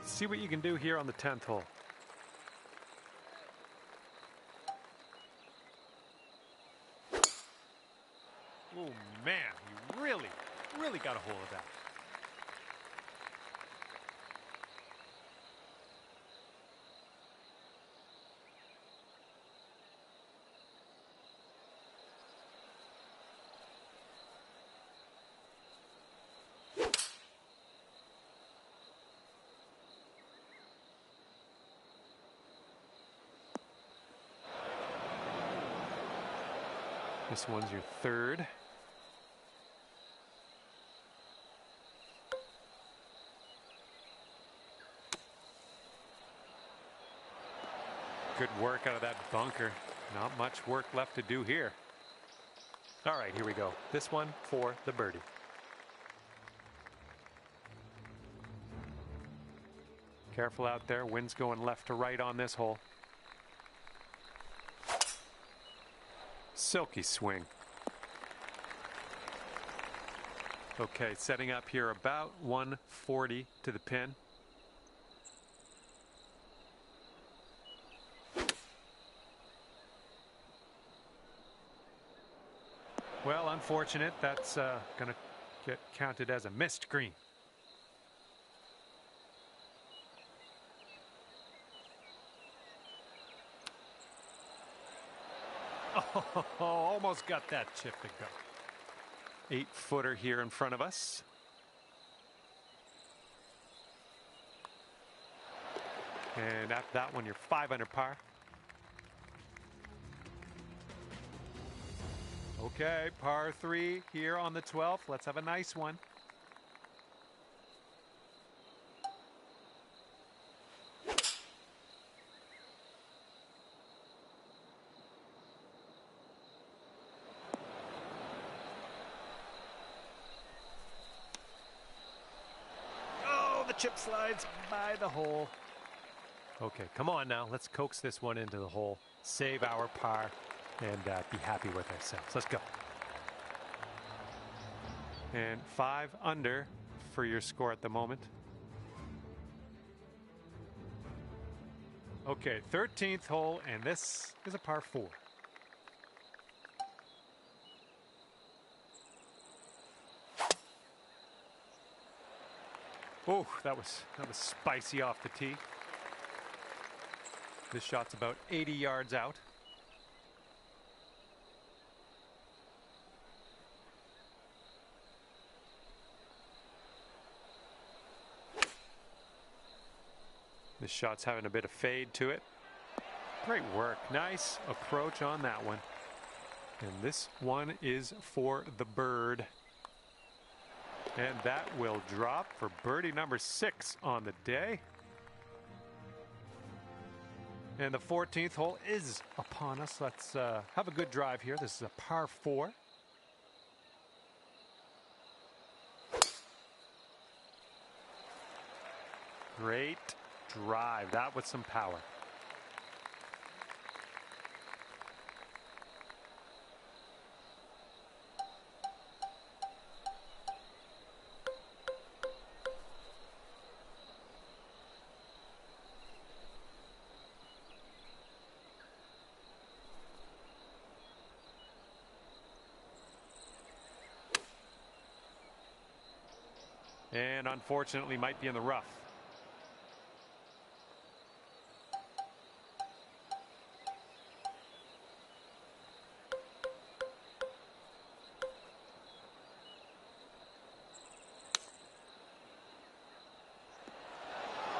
See what you can do here on the 10th hole. Oh man, you really got a hold of that. This one's your 3rd. Good work out of that bunker. Not much work left to do here. All right, here we go. This one for the birdie. Careful out there. Wind's going left to right on this hole. Silky swing. Okay, setting up here about 140 to the pin. Well, unfortunate. That's going to get counted as a missed green. Oh, almost got that chip to go. 8-footer here in front of us. And after that one, you're 5 under par. Okay, par 3 here on the 12th. Let's have a nice one. chip slides by the hole. Okay, come on now. Let's coax this one into the hole. Save our par and be happy with ourselves. Let's go. And 5 under for your score at the moment. Okay, 13th hole, and this is a par 4. Oh, that was spicy off the tee. This shot's about 80 yards out. This shot's having a bit of fade to it. Great work. Nice approach on that one. And this one is for the bird. And that will drop for birdie number 6 on the day. And the 14th hole is upon us. Let's have a good drive here. This is a par 4. Great drive. That was some power. And unfortunately might be in the rough.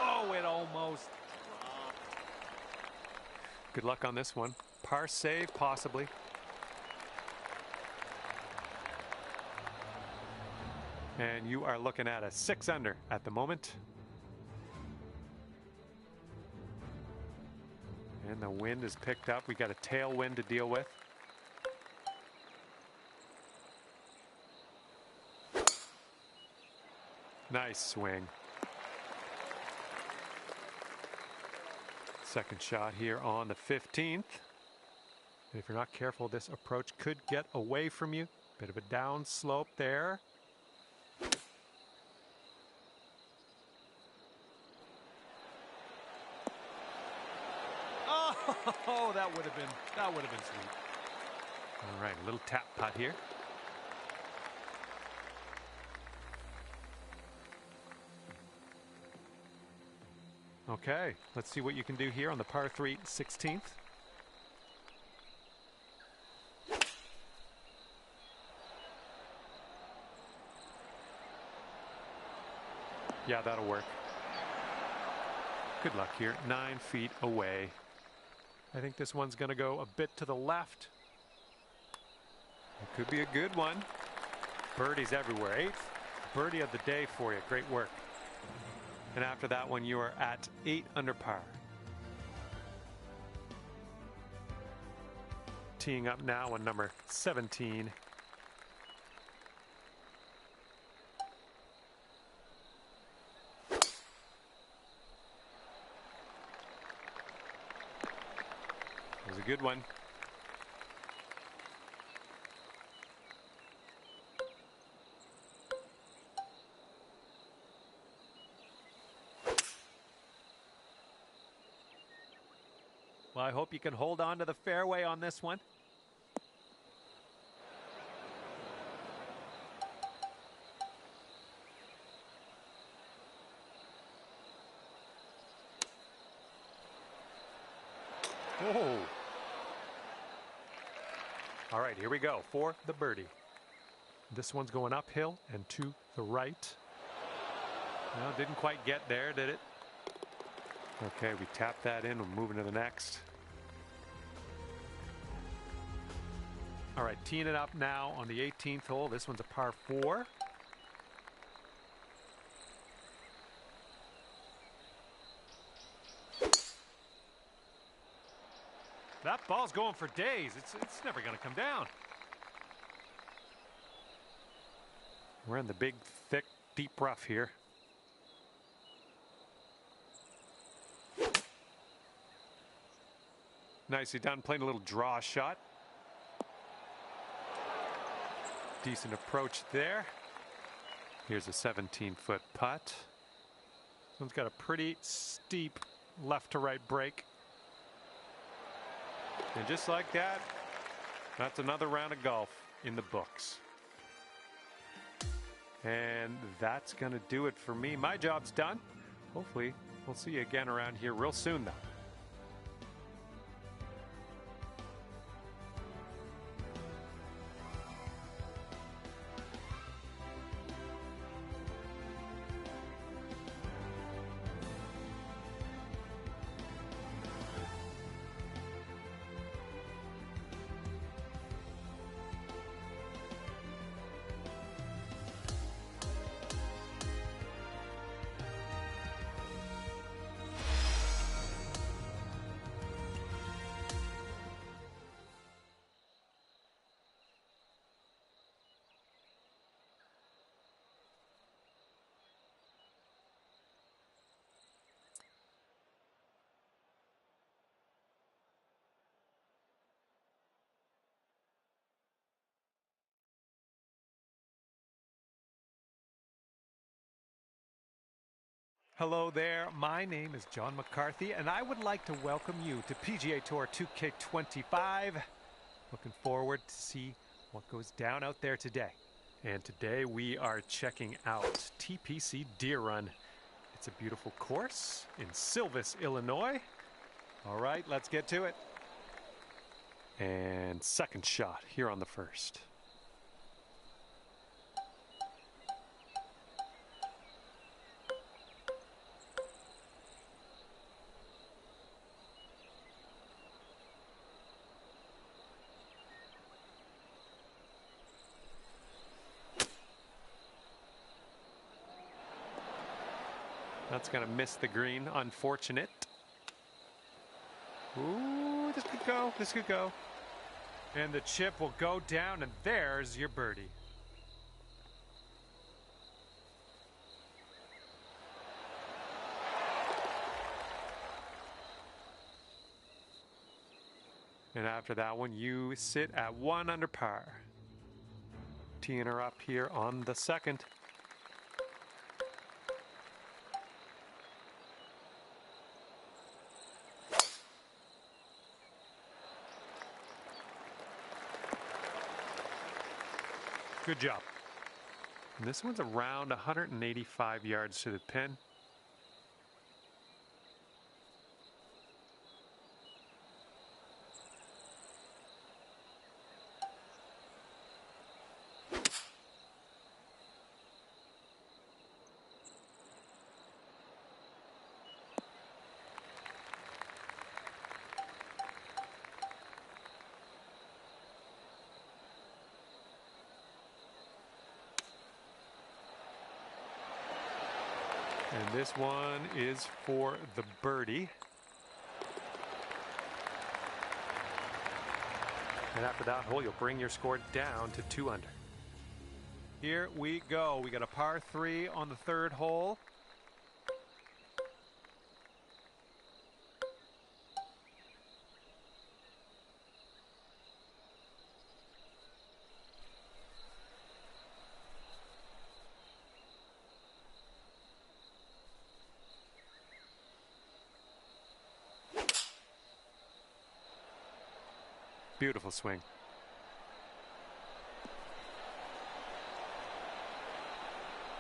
Oh, it almost dropped. Good luck on this one. Par save, possibly. And you are looking at a 6 under at the moment. And the wind is picked up. We got a tailwind to deal with. Nice swing. Second shot here on the 15th. And if you're not careful, this approach could get away from you. Bit of a down slope there. Oh, that would have been sweet. All right, a little tap putt here. Okay, let's see what you can do here on the par 3 16th. Yeah, that'll work. Good luck here. 9 feet away. I think this one's going to go a bit to the left. It could be a good one. Birdies everywhere. 8th birdie of the day for you. Great work. And after that one, you are at 8 under par. Teeing up now on number 17. It was a good one. Well, I hope you can hold on to the fairway on this one. Oh. All right, here we go for the birdie. This one's going uphill and to the right. No, didn't quite get there, did it? Okay, we tap that in. We're moving to the next. All right, teeing it up now on the 18th hole. This one's a par 4. That ball's going for days. It's never going to come down. We're in the big, thick, deep rough here. Nicely done, playing a little draw shot. Decent approach there. Here's a 17-foot putt. This one's got a pretty steep left to right break. And just like that, that's another round of golf in the books. And that's going to do it for me. My job's done. Hopefully, we'll see you again around here real soon, though. Hello there, my name is John McCarthy, and I would like to welcome you to PGA Tour 2K25. Looking forward to see what goes down out there today. And today we are checking out TPC Deer Run. It's a beautiful course in Silvis, Illinois. All right, let's get to it. And second shot here on the first. That's going to miss the green. Unfortunate. Ooh, this could go. This could go. And the chip will go down, and there's your birdie. And after that one, you sit at 1 under par. Teeing her up here on the second. Good job. And this one's around 185 yards to the pin. And this one is for the birdie. And after that hole, you'll bring your score down to 2 under. Here we go. We got a par 3 on the third hole. Beautiful swing.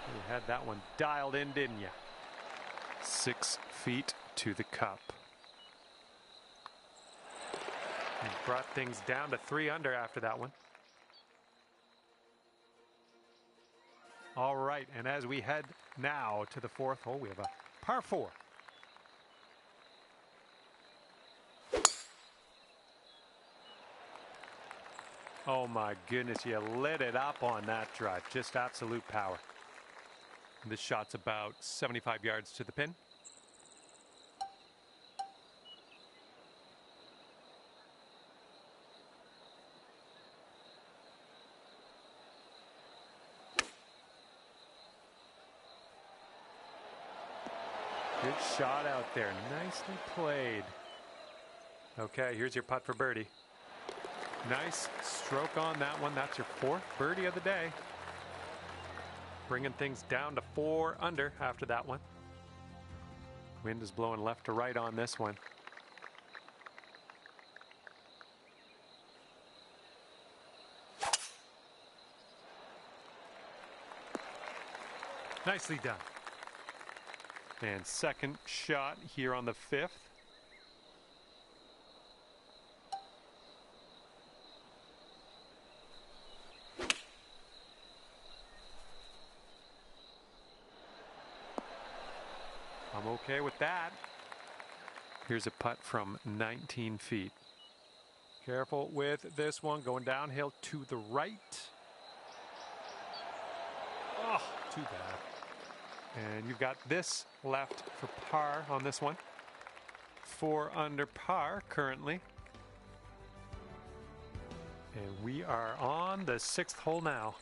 You had that one dialed in, didn't you? 6 feet to the cup. And brought things down to 3 under after that one. All right, and as we head now to the fourth hole, we have a par 4. Oh my goodness, you lit it up on that drive. Just absolute power. This shot's about 75 yards to the pin. Good shot out there. Nicely played. Okay, here's your putt for birdie. Nice stroke on that one. That's your 4th birdie of the day. Bringing things down to 4 under after that one. Wind is blowing left to right on this one. Nicely done. And second shot here on the 5th. I'm okay with that. Here's a putt from 19 feet. Careful with this one, going downhill to the right. Oh, too bad. And you've got this left for par on this one. 4 under par currently. And we are on the 6th hole now.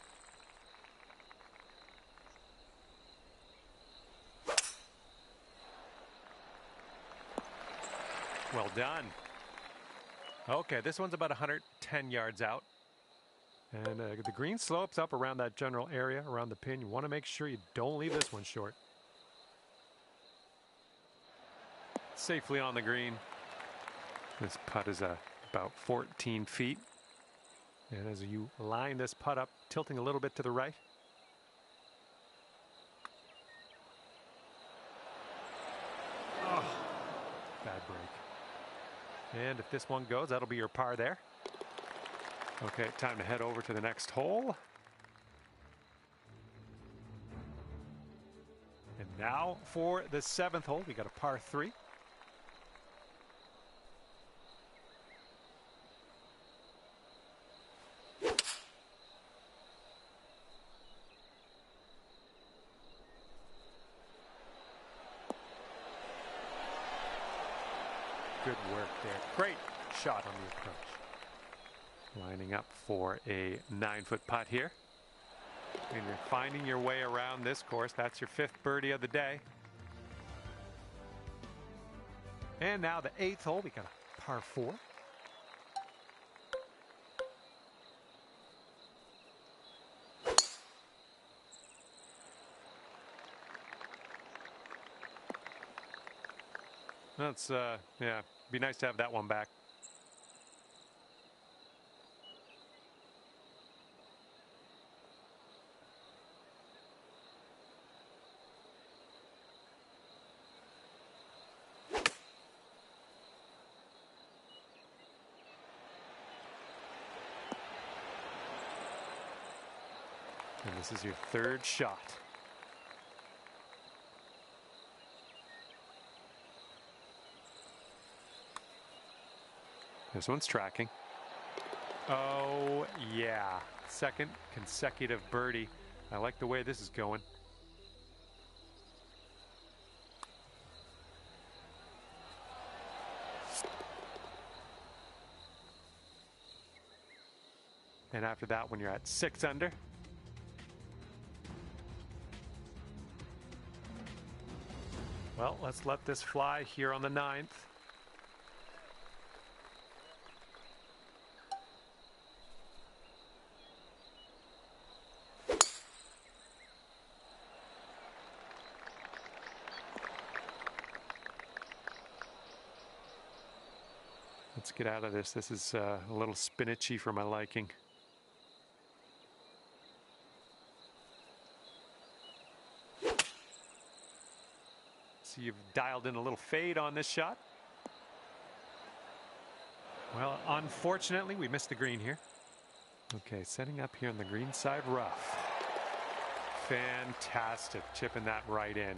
Well done. Okay, this one's about 110 yards out. And the green slopes up around that general area, around the pin. You want to make sure you don't leave this one short. Safely on the green. This putt is about 14 feet. And as you line this putt up, tilting a little bit to the right. Oh, bad break. And if this one goes, that'll be your par there. Okay, time to head over to the next hole. And now for the 7th hole, we got a par 3. Good work there. Great shot on the approach. Lining up for a 9-foot putt here. And you're finding your way around this course. That's your 5th birdie of the day. And now the 8th hole, we got a par 4. That's, yeah, be nice to have that one back. And this is your 3rd shot. This one's tracking. Oh, yeah. 2nd consecutive birdie. I like the way this is going. And after that, when you're at 6 under. Well, let's let this fly here on the 9th. Let's get out of this. This is a little spinachy for my liking. So you've dialed in a little fade on this shot. Well, unfortunately, we missed the green here. Okay, setting up here on the green side rough. Fantastic, chipping that right in.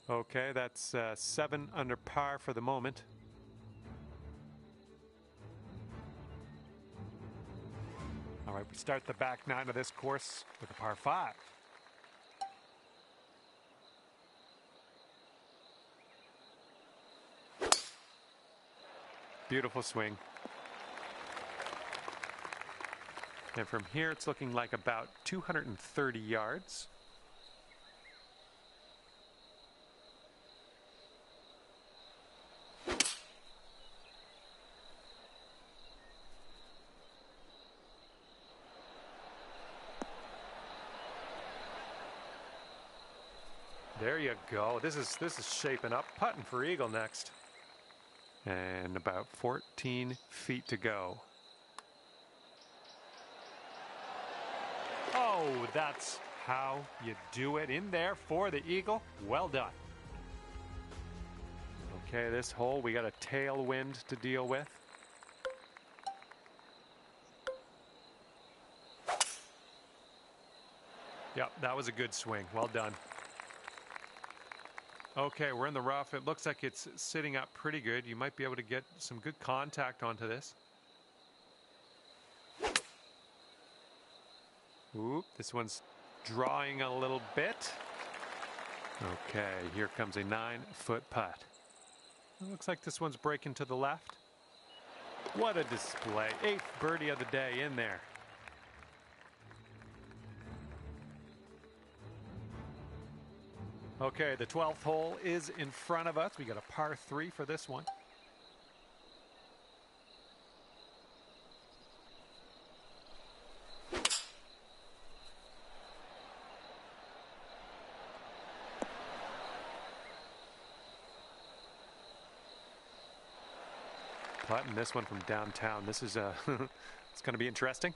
Okay, that's 7 under par for the moment. All right, we start the back 9 of this course with a par 5. Beautiful swing. And from here, it's looking like about 230 yards. There you go. This is shaping up. Putting for eagle next. And about 14 feet to go. Oh, that's how you do it. In there for the eagle. Well done. Okay, this hole, we got a tailwind to deal with. Yep, that was a good swing. Well done. Okay, we're in the rough. It looks like it's sitting up pretty good. You might be able to get some good contact onto this. Oop, this one's drawing a little bit. Okay, here comes a 9-foot putt. It looks like this one's breaking to the left. What a display. 8th birdie of the day in there. Okay, the 12th hole is in front of us. We got a par 3 for this one. Putting this one from downtown. This is it's going to be interesting.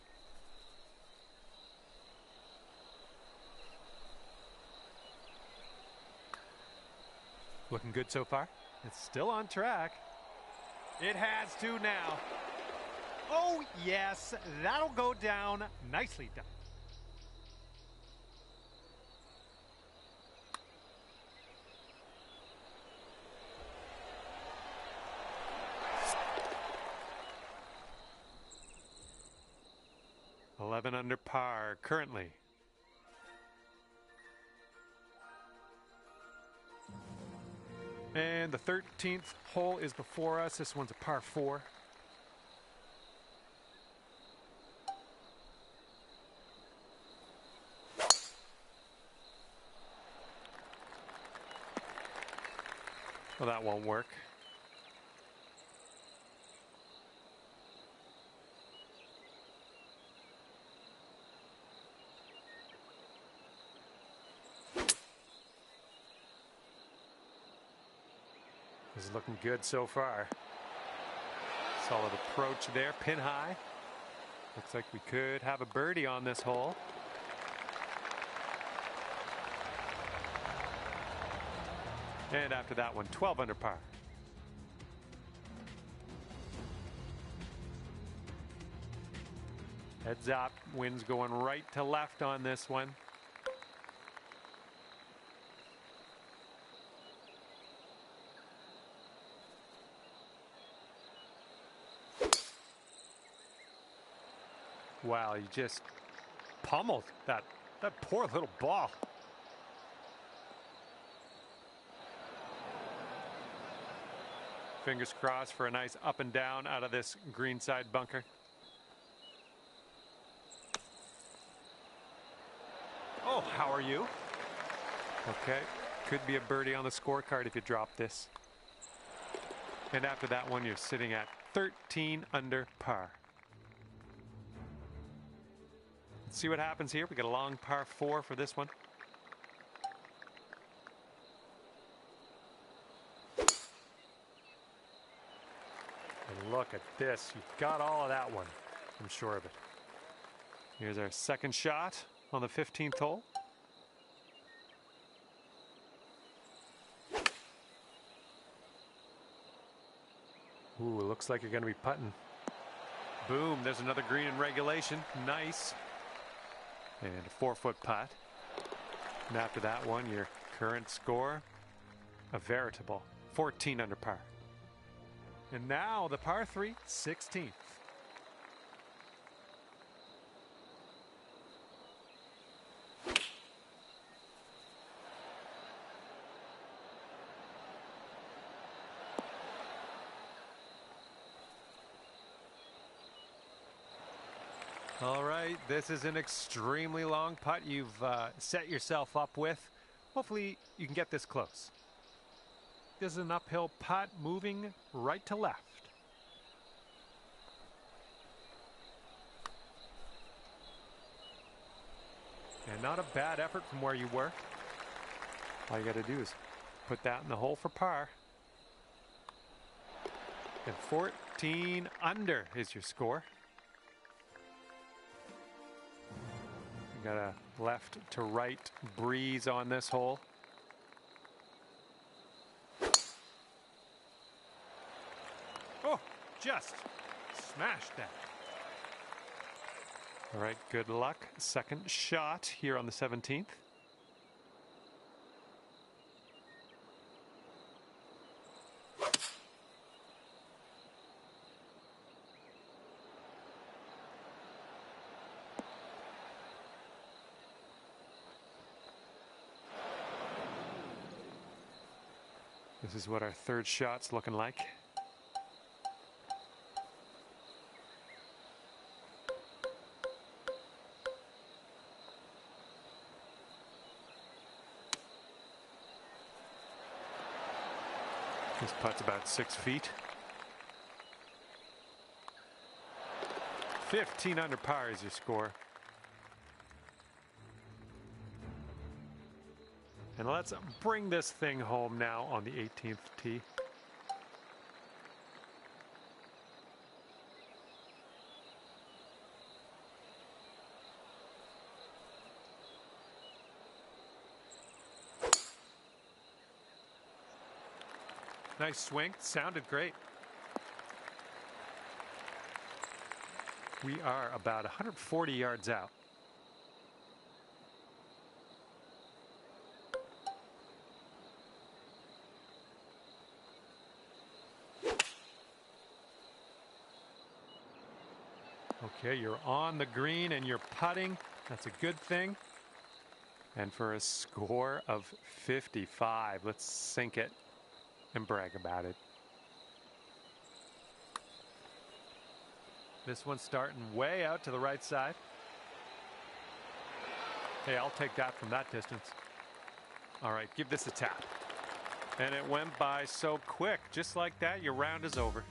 Looking good so far. It's still on track. It has to now. Oh, yes. That'll go down. Nicely done. $11 under par currently. And the 13th hole is before us. This one's a par 4. Well, that won't work. This is looking good so far. Solid approach there, pin high. Looks like we could have a birdie on this hole. And after that one, 12 under par. Heads up, wind's going right to left on this one. Wow, you just pummeled that poor little ball. Fingers crossed for a nice up and down out of this greenside bunker. Oh, how are you? Okay, could be a birdie on the scorecard if you drop this. And after that one, you're sitting at 13 under par. Let's see what happens here. We got a long par 4 for this one. And look at this. You got all of that one. I'm sure of it. Here's our second shot on the 15th hole. Ooh, it looks like you're going to be putting. Boom, there's another green in regulation. Nice. And a 4-foot putt. And after that one, your current score, a veritable 14 under par. And now the par 3, 16th. All right, this is an extremely long putt you've set yourself up with. Hopefully you can get this close. This is an uphill putt moving right to left. And not a bad effort from where you were. All you got to do is put that in the hole for par. And 14 under is your score. You got a left to right breeze on this hole. Oh, just smashed that. All right, good luck. Second shot here on the 17th. This is what our third shot's looking like. This putt's about 6 feet. 15 under par is your score. And let's bring this thing home now on the 18th tee. Nice swing, sounded great. We are about 140 yards out. Okay, you're on the green and you're putting. That's a good thing. And for a score of 55, let's sink it and brag about it. This one's starting way out to the right side. Hey, I'll take that from that distance. All right, give this a tap. And it went by so quick. Just like that, your round is over.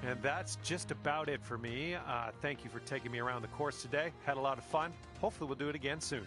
And that's just about it for me. Thank you for taking me around the course today. Had a lot of fun. Hopefully we'll do it again soon.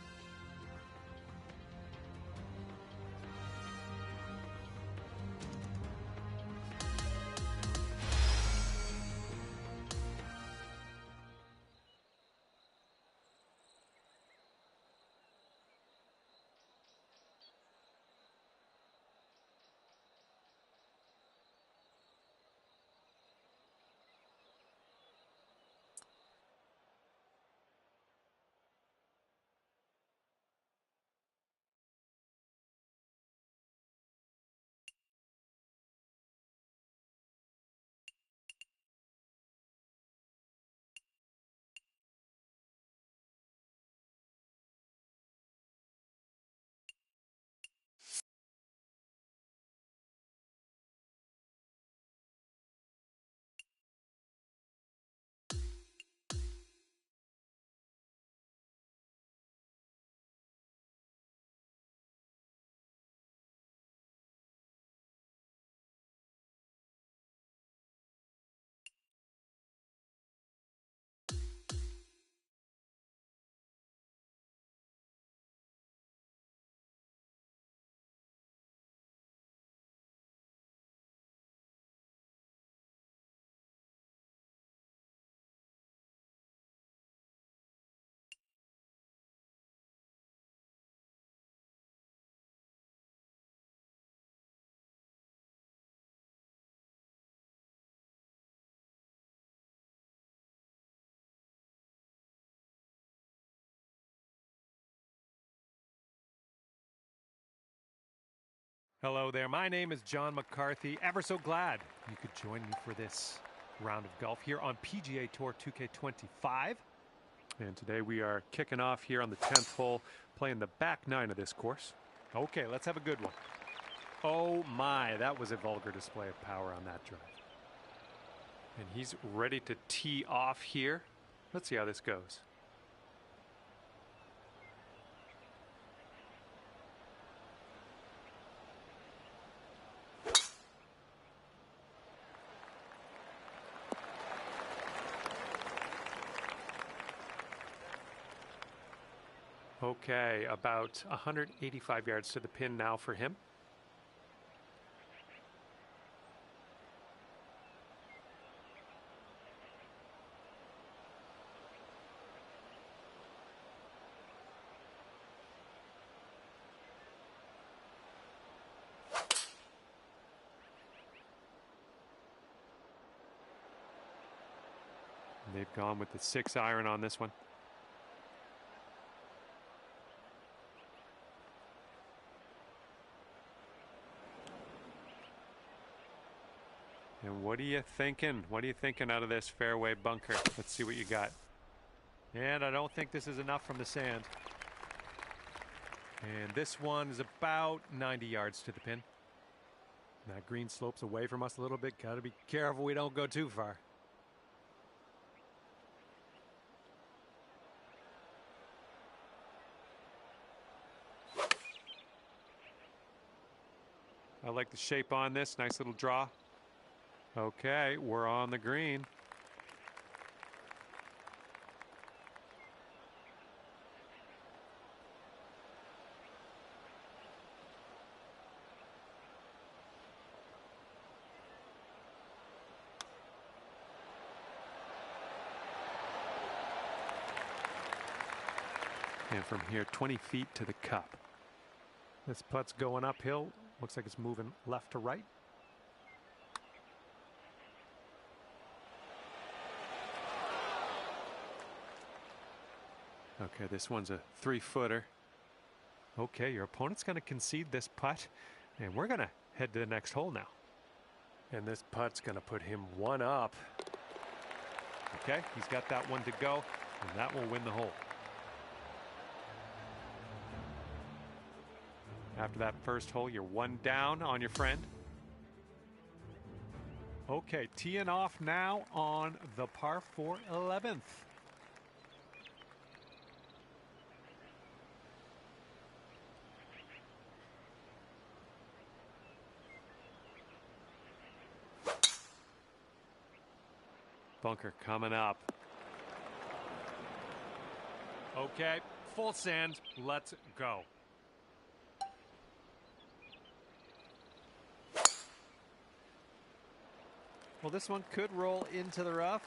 Hello there, my name is John McCarthy. Ever so glad you could join me for this round of golf here on PGA Tour 2K25. And today we are kicking off here on the 10th hole, playing the back nine of this course. Okay, let's have a good one. Oh my, that was a vulgar display of power on that drive. And he's ready to tee off here. Let's see how this goes. Okay, about 185 yards to the pin now for him. They've gone with the 6-iron on this one. And what are you thinking? What are you thinking out of this fairway bunker? Let's see what you got. And I don't think this is enough from the sand. And this one is about 90 yards to the pin. That green slopes away from us a little bit. Got to be careful we don't go too far. I like the shape on this. Nice little draw. Okay, we're on the green. And from here, 20 feet to the cup. This putt's going uphill. Looks like it's moving left to right. Okay, this one's a 3-footer. Okay, your opponent's going to concede this putt, and we're going to head to the next hole now. And this putt's going to put him one up. Okay, he's got that one to go, and that will win the hole. After that first hole, you're one down on your friend. Okay, teeing off now on the par 4 11th. Bunker coming up. Okay, full sand. Let's go. Well, this one could roll into the rough.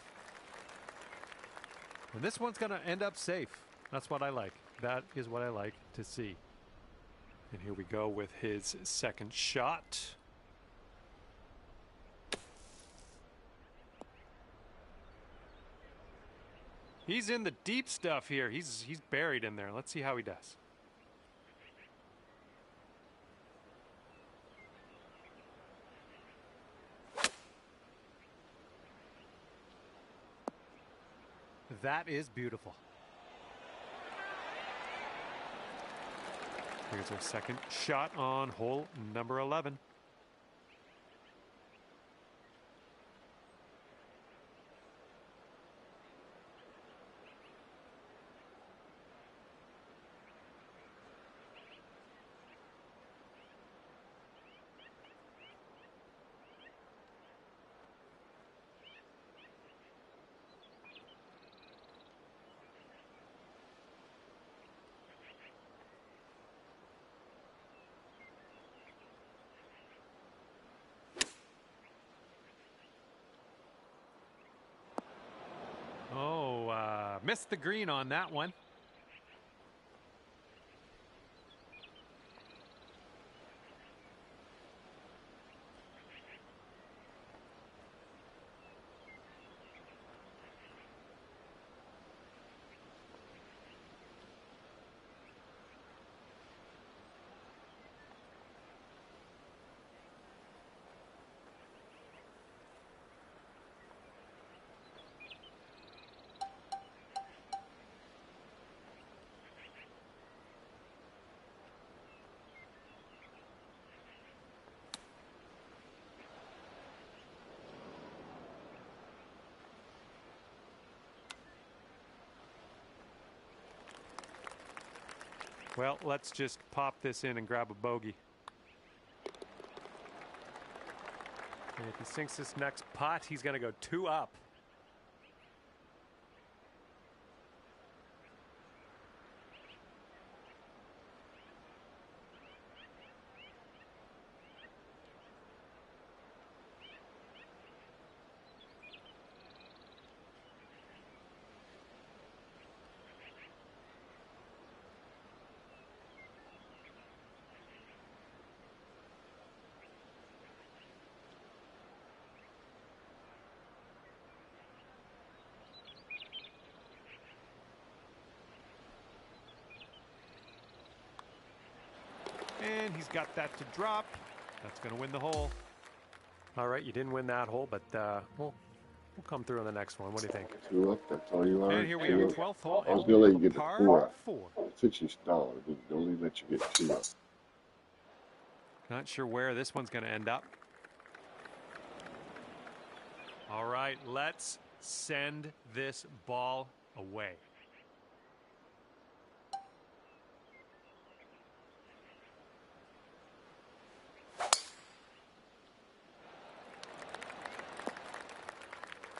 And this one's going to end up safe. That's what I like. That is what I like to see. And here we go with his second shot. He's in the deep stuff here. He's buried in there. Let's see how he does. That is beautiful. Here's our second shot on hole number 11. Missed the green on that one. Well, let's just pop this in and grab a bogey. And if he sinks this next putt, he's going to go 2 up. And he's got that to drop. That's going to win the hole. All right, you didn't win that hole, but we'll come through on the next one. What do you think? 2 up, that's all you are. And here we are, 12th hole. I was going to let you get the par 4 up. 4. Since you stalled, it only let you get 2 up. Not sure where this one's going to end up. All right, let's send this ball away.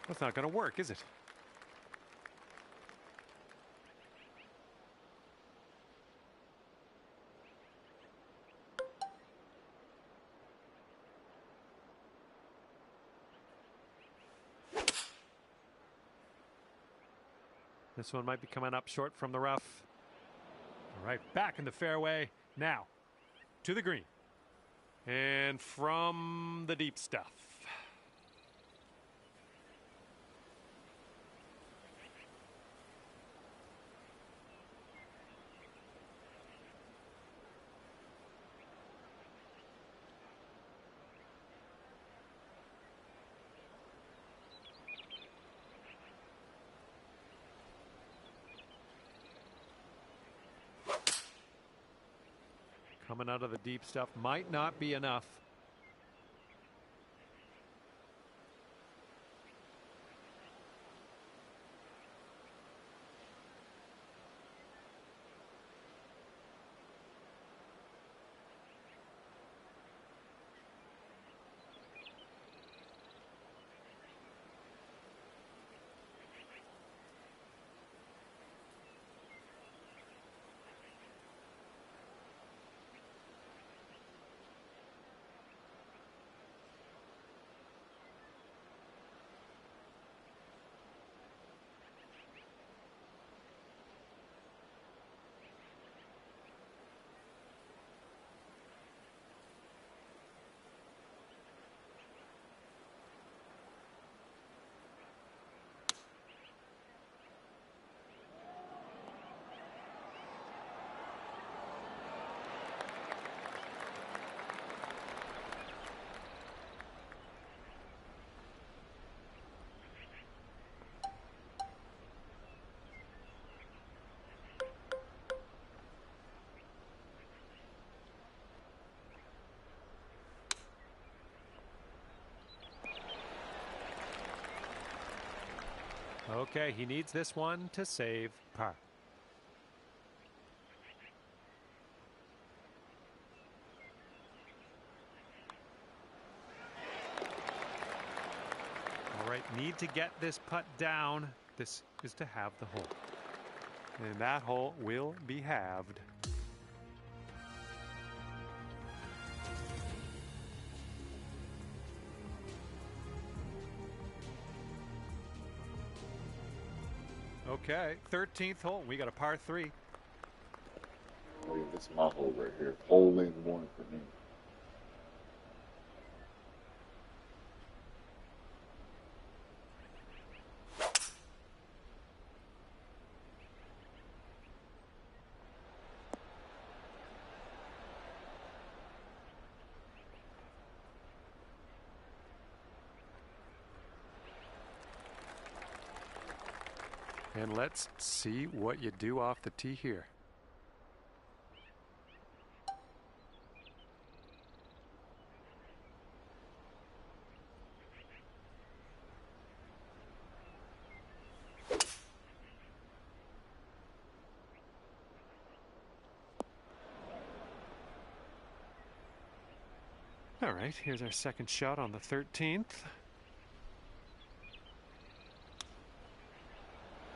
That's not going to work, is it? This one might be coming up short from the rough. All right, back in the fairway. Now, to the green. And from the deep stuff. Coming out of the deep stuff might not be enough. Okay, he needs this one to save par. All right, need to get this putt down. This is to have the hole. And that hole will be halved. Okay, 13th hole. We got a par 3. Oh, yeah, this is my hole right here. Hole in 1 for me. And let's see what you do off the tee here. All right, here's our second shot on the 13th.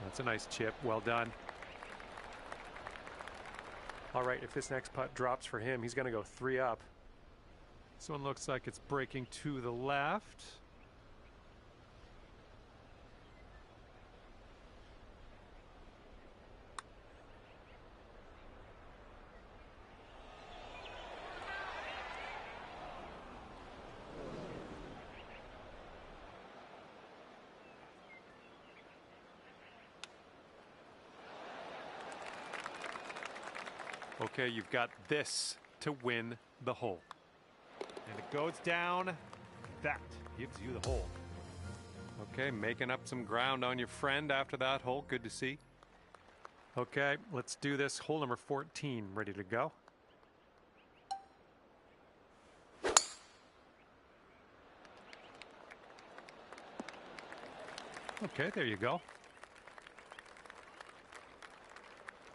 That's a nice chip. Well done. All right, if this next putt drops for him, he's going to go 3 up. This one looks like it's breaking to the left. Okay, you've got this to win the hole. And it goes down. That gives you the hole. Okay, making up some ground on your friend after that hole. Good to see. Okay, let's do this. Hole number 14, ready to go. Okay, there you go.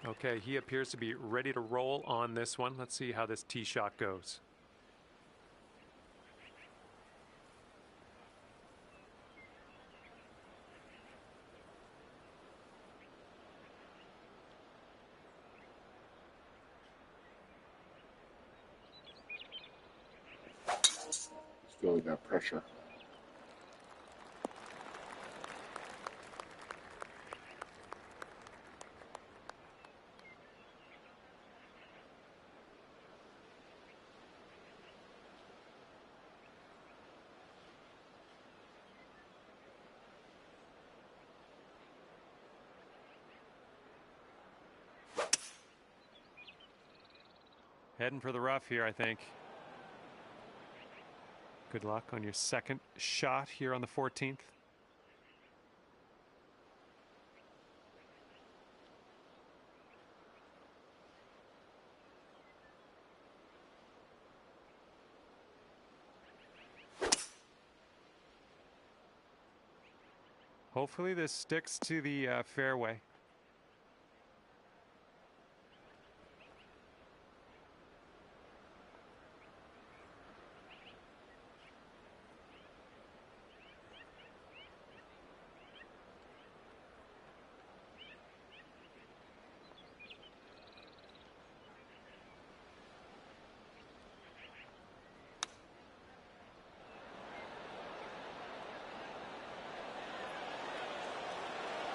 Okay, he appears to be ready to roll on this one. Let's see how this tee shot goes. He's feeling that pressure. Heading for the rough here, I think. Good luck on your second shot here on the 14th. Hopefully this sticks to the fairway.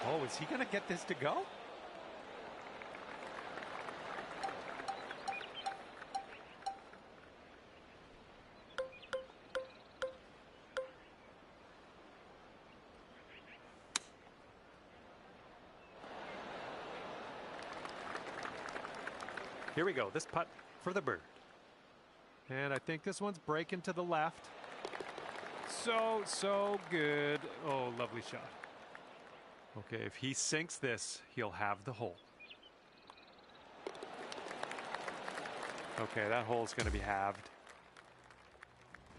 Oh, is he going to get this to go? Here we go. This putt for the bird. And I think this one's breaking to the left. So good. Oh, lovely shot. Okay, if he sinks this, he'll have the hole. Okay, that hole's going to be halved.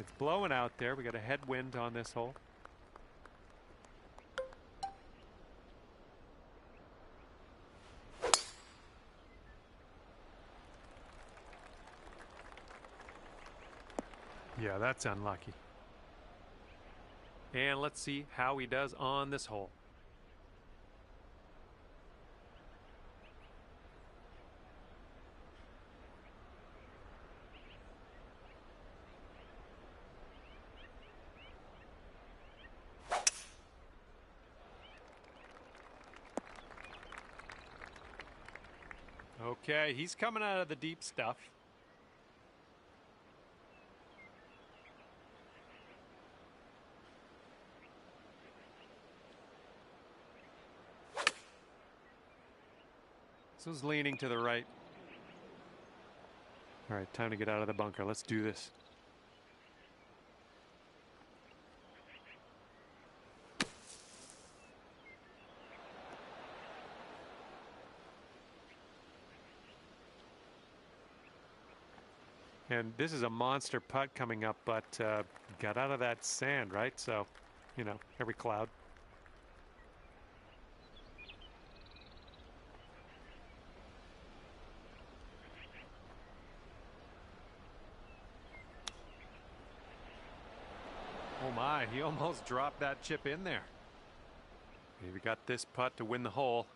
It's blowing out there. We got a headwind on this hole. Yeah, that's unlucky. And let's see how he does on this hole. Okay, he's coming out of the deep stuff. This was leaning to the right. All right, time to get out of the bunker. Let's do this. And this is a monster putt coming up, but got out of that sand, right? So, you know, every cloud. Oh my, he almost dropped that chip in there. Maybe got this putt to win the hole.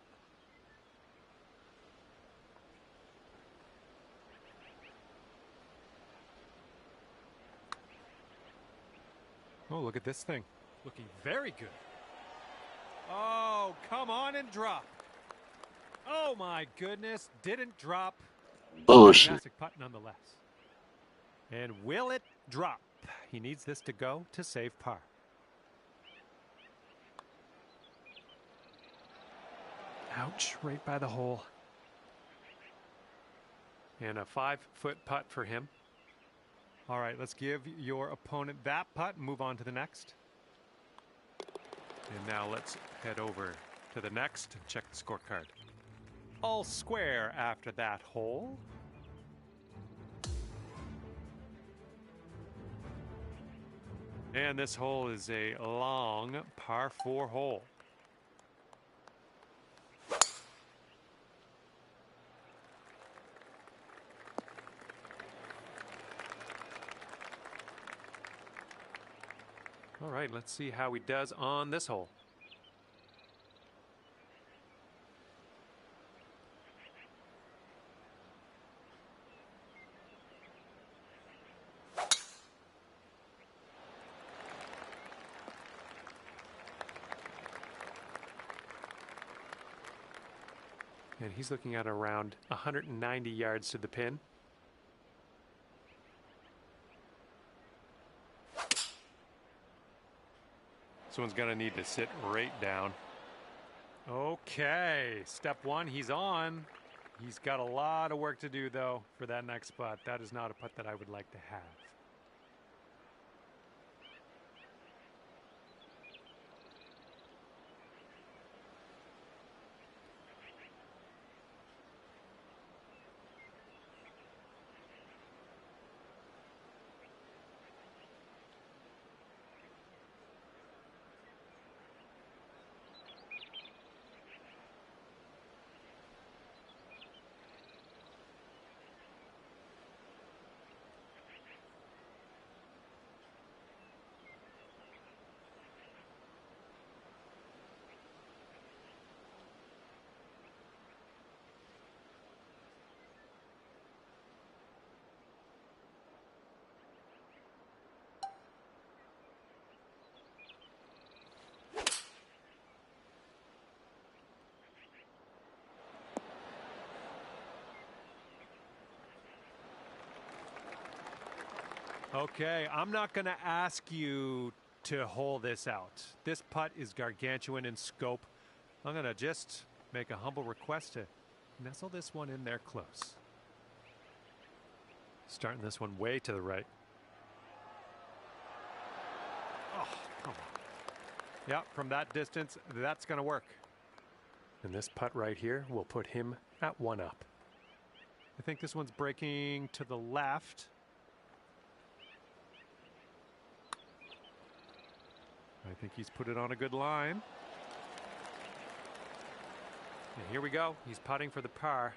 Oh, look at this thing. Looking very good. Oh, come on and drop. Oh my goodness, didn't drop. Bullshit. Fantastic putt nonetheless. And will it drop? He needs this to go to save par. Ouch, right by the hole. And a 5-foot putt for him. All right, let's give your opponent that putt and move on to the next. And now let's head over to the next and check the scorecard. All square after that hole. And this hole is a long par 4 hole. All right, let's see how he does on this hole. And he's looking at around 190 yards to the pin. This one's going to need to sit right down. Okay, step one, he's on. He's got a lot of work to do, though, for that next putt. That is not a putt that I would like to have. Okay, I'm not going to ask you to hole this out. This putt is gargantuan in scope. I'm going to just make a humble request to nestle this one in there close. Starting this one way to the right. Oh, come on. Yeah, from that distance, that's going to work. And this putt right here will put him at 1 up. I think this one's breaking to the left. I think he's put it on a good line. And here we go. He's putting for the par.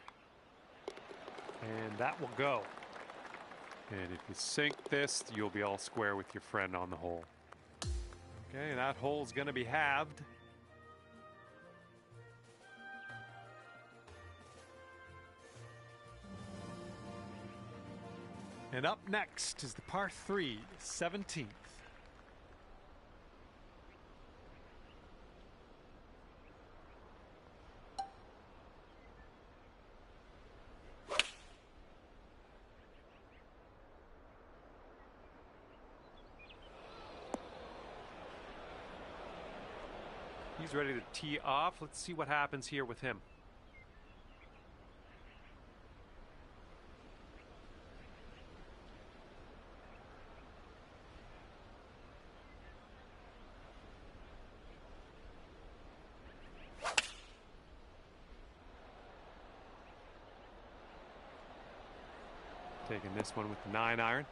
And that will go. And if you sink this, you'll be all square with your friend on the hole. Okay, that hole's going to be halved. And up next is the par 3, 17th. He's ready to tee off. Let's see what happens here with him. Taking this one with the 9-iron.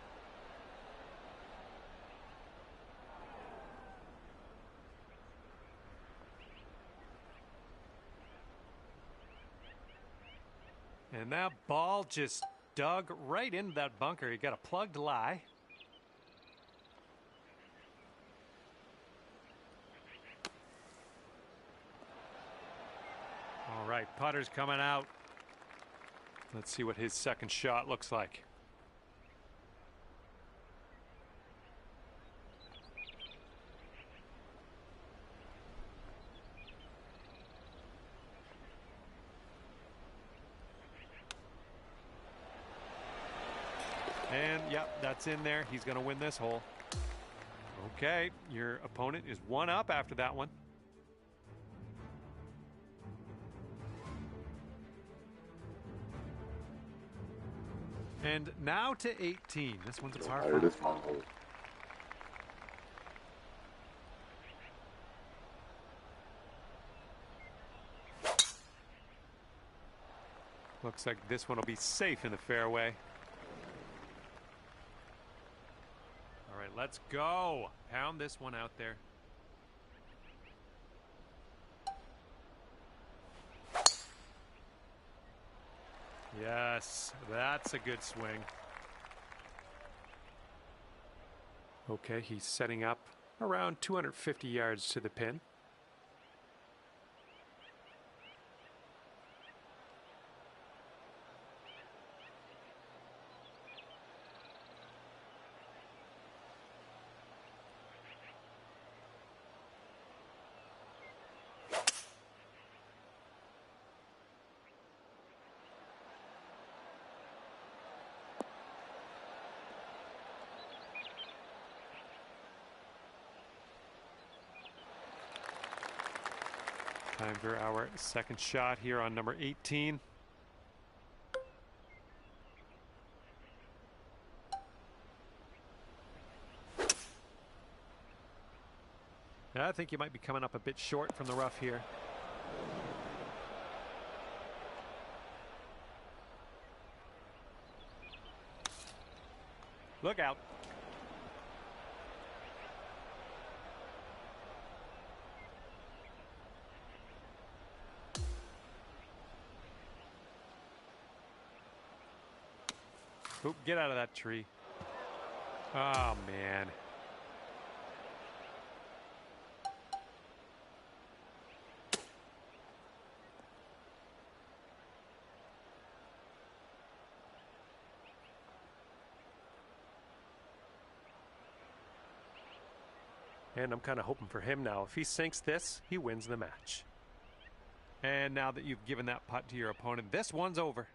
And that ball just dug right into that bunker. He got a plugged lie. right, putter's coming out. Let's see what his second shot looks like. And, yep, that's in there. He's going to win this hole. Okay, your opponent is one up after that one. And now to 18. This one's a par Higher 5. this one hole. Looks like this one will be safe in the fairway. All right, let's go. Pound this one out there. Yes, that's a good swing. Okay, he's setting up around 250 yards to the pin. Time for our second shot here on number 18. I think you might be coming up a bit short from the rough here. Look out. Oop, get out of that tree. Oh, man. And I'm kind of hoping for him now. If he sinks this, he wins the match. And now that you've given that putt to your opponent, this one's over.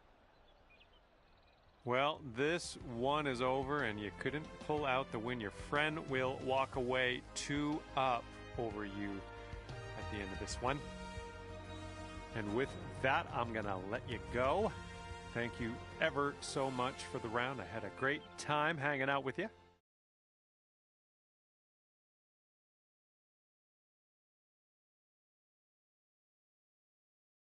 Well, this one is over, and you couldn't pull out the win. Your friend will walk away 2 up over you at the end of this one. And with that, I'm going to let you go. Thank you ever so much for the round. I had a great time hanging out with you.